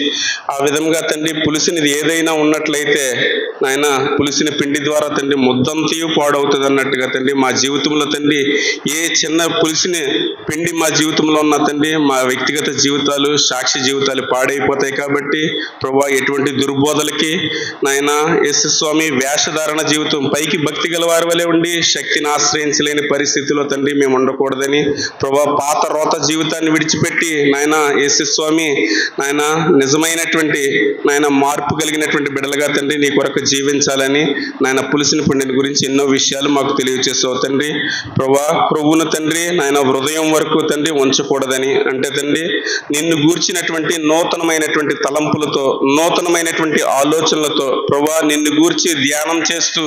ఆ విధంగా తండ్రి పులిసినది ఏదైనా ఉన్నట్లయితే నాయన పులిసిన పిండి ద్వారా తండ్రి ముద్దంతయు పాడవుతుంది అన్నట్టుగా తండ్రి మా జీవితంలో తండ్రి ఏ చిన్న పులిసిన పిండి మా జీవితంలో ఉన్న తండ్రి మా వ్యక్తిగత జీవితాలు సాక్షి జీవితాలు పాడైపోతాయి. కాబట్టి ప్రభువా ఎటువంటి దుర్బోధలకి నాయన యేసు స్వామి వేషధారణ జీవితం పైకి భక్తి గల వారి వలె ఉండి శక్తిని ఆశ్రయించలేని పరిస్థితిలో తండ్రి మేము ఉండకూడదని ప్రభువా పాత రోత జీవితాన్ని విడిచిపెట్టి నాయన యేసు స్వామి నాయన నిజమైనటువంటి నాయన మార్పు కలిగినటువంటి బిడ్డలుగా తండ్రి నీ కొరకు జీవించాలని నాయన పులిసిన పిండిని గురించి ఎన్నో విషయాలు మాకు తెలియజేసావు తండ్రి. ప్రభువును తండ్రి నాయన హృదయం వరకు తండ్రి ఉంచకూడదని, అంటే తండ్రి నిన్ను గూర్చినటువంటి నూతనమైనటువంటి తలంపులతో నూతనమైనటువంటి ఆలోచనలతో ప్రభువా నిన్ను గూర్చి ధ్యానం చేస్తూ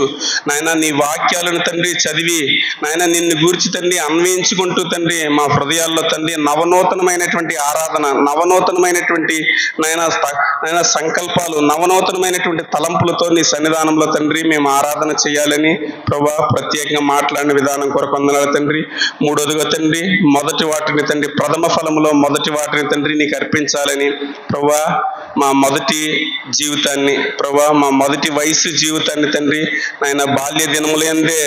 నాయన నీ వాక్యాలను తండ్రి చదివి నాయన నిన్ను గూర్చి తండ్రి అన్వయించుకుంటూ తండ్రి మా హృదయాల్లో తండ్రి నవనూతనమైనటువంటి ఆరాధన, నవనూతనమైనటువంటి నాయన సంకల్పాలు, నవనూతనమైనటువంటి తలంపులతో నీ సన్నిధానంలో తండ్రి మేము ఆరాధన చేయాలని ప్రభువా ప్రత్యేకంగా మాట్లాడిన విధానం కొరకు వందనాలు తండ్రి. మూడోదిగా తండ్రి మొదటి వాటిని తండ్రి ప్రథమ ఫలములో మొదటి వాటిని తండ్రి నీకు అర్పించాలని ప్రభువా మా మొదటి జీవితాన్ని ప్రభువా మా మొదటి వయసు జీవితాన్ని తండ్రి నాయన బాల్య దినములందే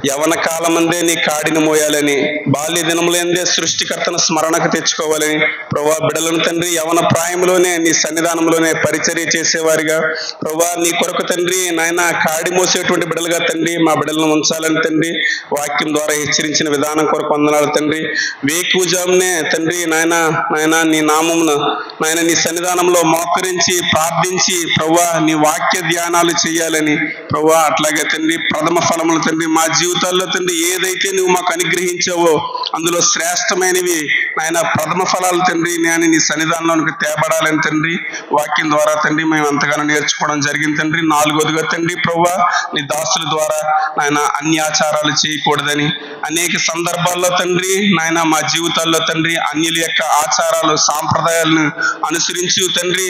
యవన కాలమందే నీ కాడిని మోయాలని, బాల్య దినములందే సృష్టికర్తను స్మరణకు తెచ్చుకోవాలని ప్రభువా బిడ్డలను తండ్రి యవన ప్రాయంలోనే నీ సన్నిధానంలోనే పరిచర్య చేసేవారిగా ప్రభువా నీ కొరకు తండ్రి నాయన కాడి మోసేటువంటి బిడ్డలుగా తండ్రి మా బిడ్డలను ఉంచాలని తండ్రి వాక్యం ద్వారా హెచ్చరించిన విధానం కొరకు వందనాలు తండ్రి. వేకువజామునే తండ్రి నాయన నీ నామమును నాయన నీ సన్నిధానంలో మోకరించి ప్రార్థించి ప్రభువా నీ వాక్య ధ్యానాలు చేయాలని ప్రభువా అట్లాగే తండ్రి ప్రథమ ఫలములు తండ్రి మా జీవితాల్లో తండ్రి ఏదైతే నువ్వు మాకు అనుగ్రహించావో అందులో శ్రేష్టమైనవి నాయన ప్రథమ ఫలాలు తండ్రి నేను నీ సన్నిధానంలోనికి తేబడాలని తండ్రి వాక్యం ద్వారా తండ్రి మేము ఎంతగానో నేర్చుకోవడం జరిగింది తండ్రి. నాలుగోదిగా తండ్రి ప్రభువా నీ దాసుల ద్వారా నాయన అన్యాచారాలు చేయకూడదని, అనేక సందర్భాల్లో తండ్రి నాయన మా జీవితాల్లో తండ్రి అన్యుల యొక్క ఆచారాలు సాంప్రదాయాలను అనుసరించి తండ్రి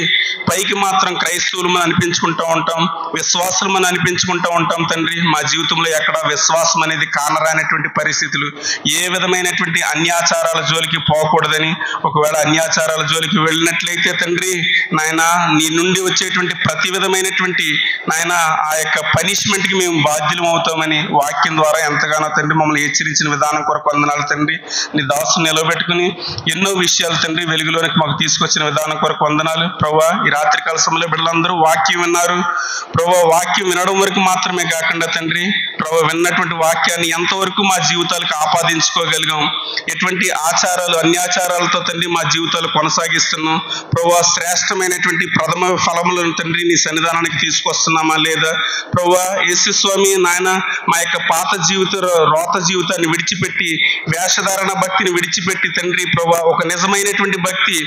పైకి మాత్రం క్రైస్తవులు మనం అనిపించుకుంటూ ఉంటాం, విశ్వాసులు మనం అనిపించుకుంటూ ఉంటాం తండ్రి. మా జీవితంలో ఎక్కడ విశ్వాసం అనేది కానరానటువంటి పరిస్థితులు, ఏ విధమైనటువంటి అన్యాచారాల జోలికి పోకూడదని, ఒకవేళ అన్యాచారాల జోలికి వెళ్ళినట్లయితే తండ్రి నాయన నీ నుండి వచ్చేటువంటి ప్రతి విధమైనటువంటి నాయన ఆ యొక్క పనిష్మెంట్కి మేము బాధ్యులం అవుతామని వాక్యం ద్వారా ఎంతగానో తండ్రి మమ్మల్ని హెచ్చరించిన విధానం కొరకు వందనాలు తండ్రి. నీ దాసుని నిలబెట్టుకుని ఎన్నో విషయాలు తండ్రి వెలుగులోనికి మాకు తీసుకొచ్చిన విధానం కొరకు వందనాలు ప్రభువా. ఈ రాత్రికాల సమయంలో బిడ్డలందరూ వాక్యం విన్నారు ప్రభువా. వాక్యం వినడం వరకు మాత్రమే కాకుండా తండ్రి ప్రభువా విన్నటువంటి వాక్యాన్ని ఎంతవరకు మా జీవితాలకు ఆపాదించుకోగలిగాం, ఎటువంటి ఆచారాలు అన్యాచారాలతో తండ్రి మా జీవితాలు కొనసాగిస్తున్నాం ప్రభువా, శ్రేష్టమైనటువంటి ప్రథమ ఫలములను తండ్రి నీ సన్నిధానానికి తీసుకొస్తున్నామా లేదా ప్రభువా. యేసు స్వామి నాయన మా యొక్క పాత రోత జీవితాన్ని విడిచిపెట్టి వేషధారణ భక్తిని విడిచిపెట్టి తండ్రి ప్రభువా ఒక నిజమైనటువంటి భక్తి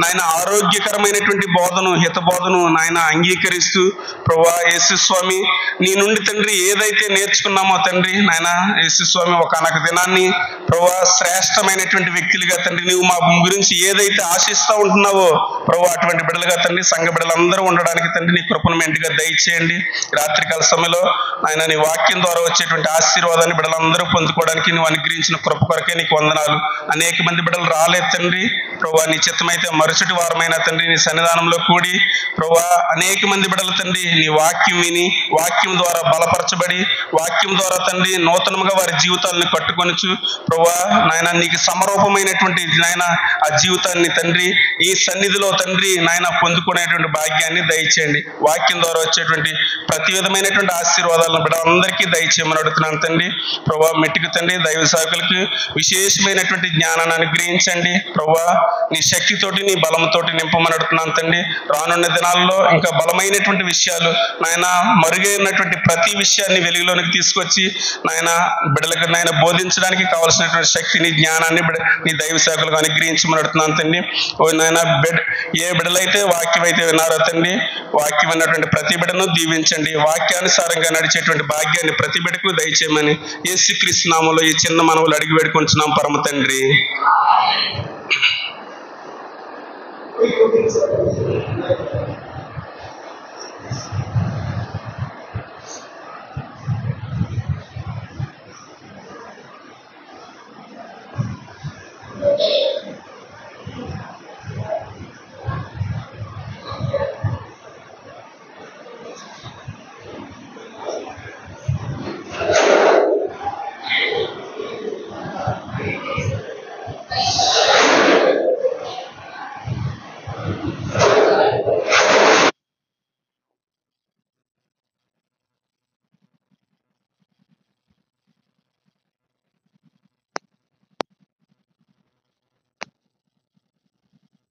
నాయన ఆరోగ్యకరమైనటువంటి బోధను హితబోధను నాయన అంగీకరిస్తూ ప్రభువా యేసు స్వామి నీ నుండి తండ్రి ఏదైతే నేర్చుకున్నామో తండ్రి నాయన యేసు స్వామి ఒకనొక దినాన్ని ప్రభువా శ్రేష్టమైనటువంటి వ్యక్తులుగా తండ్రి నువ్వు మా గురించి ఏదైతే ఆశిస్తూ ఉంటున్నావో ప్రభువా అటువంటి బిడ్డలుగా తండ్రి సంఘ బిడ్డలందరూ ఉండడానికి తండ్రి నీ కృపను మెండుగా దయచేయండి. రాత్రికాల సమయంలో ఆయన నీ వాక్యం ద్వారా వచ్చేటువంటి ఆశీర్వాదాన్ని బిడ్డలందరూ పొందుకోవడానికి నువ్వు అనుగ్రహించిన కృప కొరకే నీకు వందనాలు. అనేక మంది బిడ్డలు రాలేదు తండ్రి ప్రభువా, నీ చిత్తమైతే మరుసటి వారమైన తండ్రి నీ సన్నిధానంలో కూడి ప్రభువా అనేక మంది బిడ్డలు తండ్రి నీ వాక్యం విని వాక్యం ద్వారా బలపరచబడి వాక్యం ద్వారా తండ్రి నూతనంగా వారి జీవితాలను కట్టుకొనొచ్చు ప్రభువా నాయన నీకు సమరూపమైనటువంటి నాయన ఆ జీవితాన్ని తండ్రి ఈ సన్నిధిలో తండ్రి నాయన పొందుకునేటువంటి భాగ్యాన్ని దయచేయండి. వాక్యం ద్వారా వచ్చేటువంటి ప్రతి విధమైనటువంటి ఆశీర్వాదాలను బిడ్డలందరికీ దయచేయమని అడుగుతున్నాను తండ్రి. ప్రభా మెట్టుకు తండ్రి దైవ సేవకులకి విశేషమైనటువంటి జ్ఞానాన్ని అనుగ్రహించండి. ప్రభా నీ శక్తితోటి నీ బలంతోటి నింపమని అడుగుతున్నాను తండ్రి. రానున్న దినాల్లో ఇంకా బలమైనటువంటి విషయాలు నాయన మరుగైనటువంటి ప్రతి విషయాన్ని వెలుగులోనికి తీసుకొచ్చి నాయన బిడ్డలకు నాయన బోధించడానికి కావాల్సినటువంటి శక్తిని జ్ఞానాన్ని నీ దైవ సేవకులకు అనుగ్రహించమని అడుగుతున్నాను తండ్రి. ఓ నాయన ఏ బిడ్డలైతే వాక్యం అయితే విన్నారో తండ్రి, వాక్యం విన్నటువంటి ప్రతి బిడ్డను దీవించండి. వాక్యానుసారంగా నడిచేటువంటి భాగ్యాన్ని ప్రతి బిడ్డకు దయచేయమని యేసుక్రీస్తు నామములో ఈ చిన్న మనవులు అడిగి వేడుకొంచున్నాం పరమ తండ్రి. Thank you.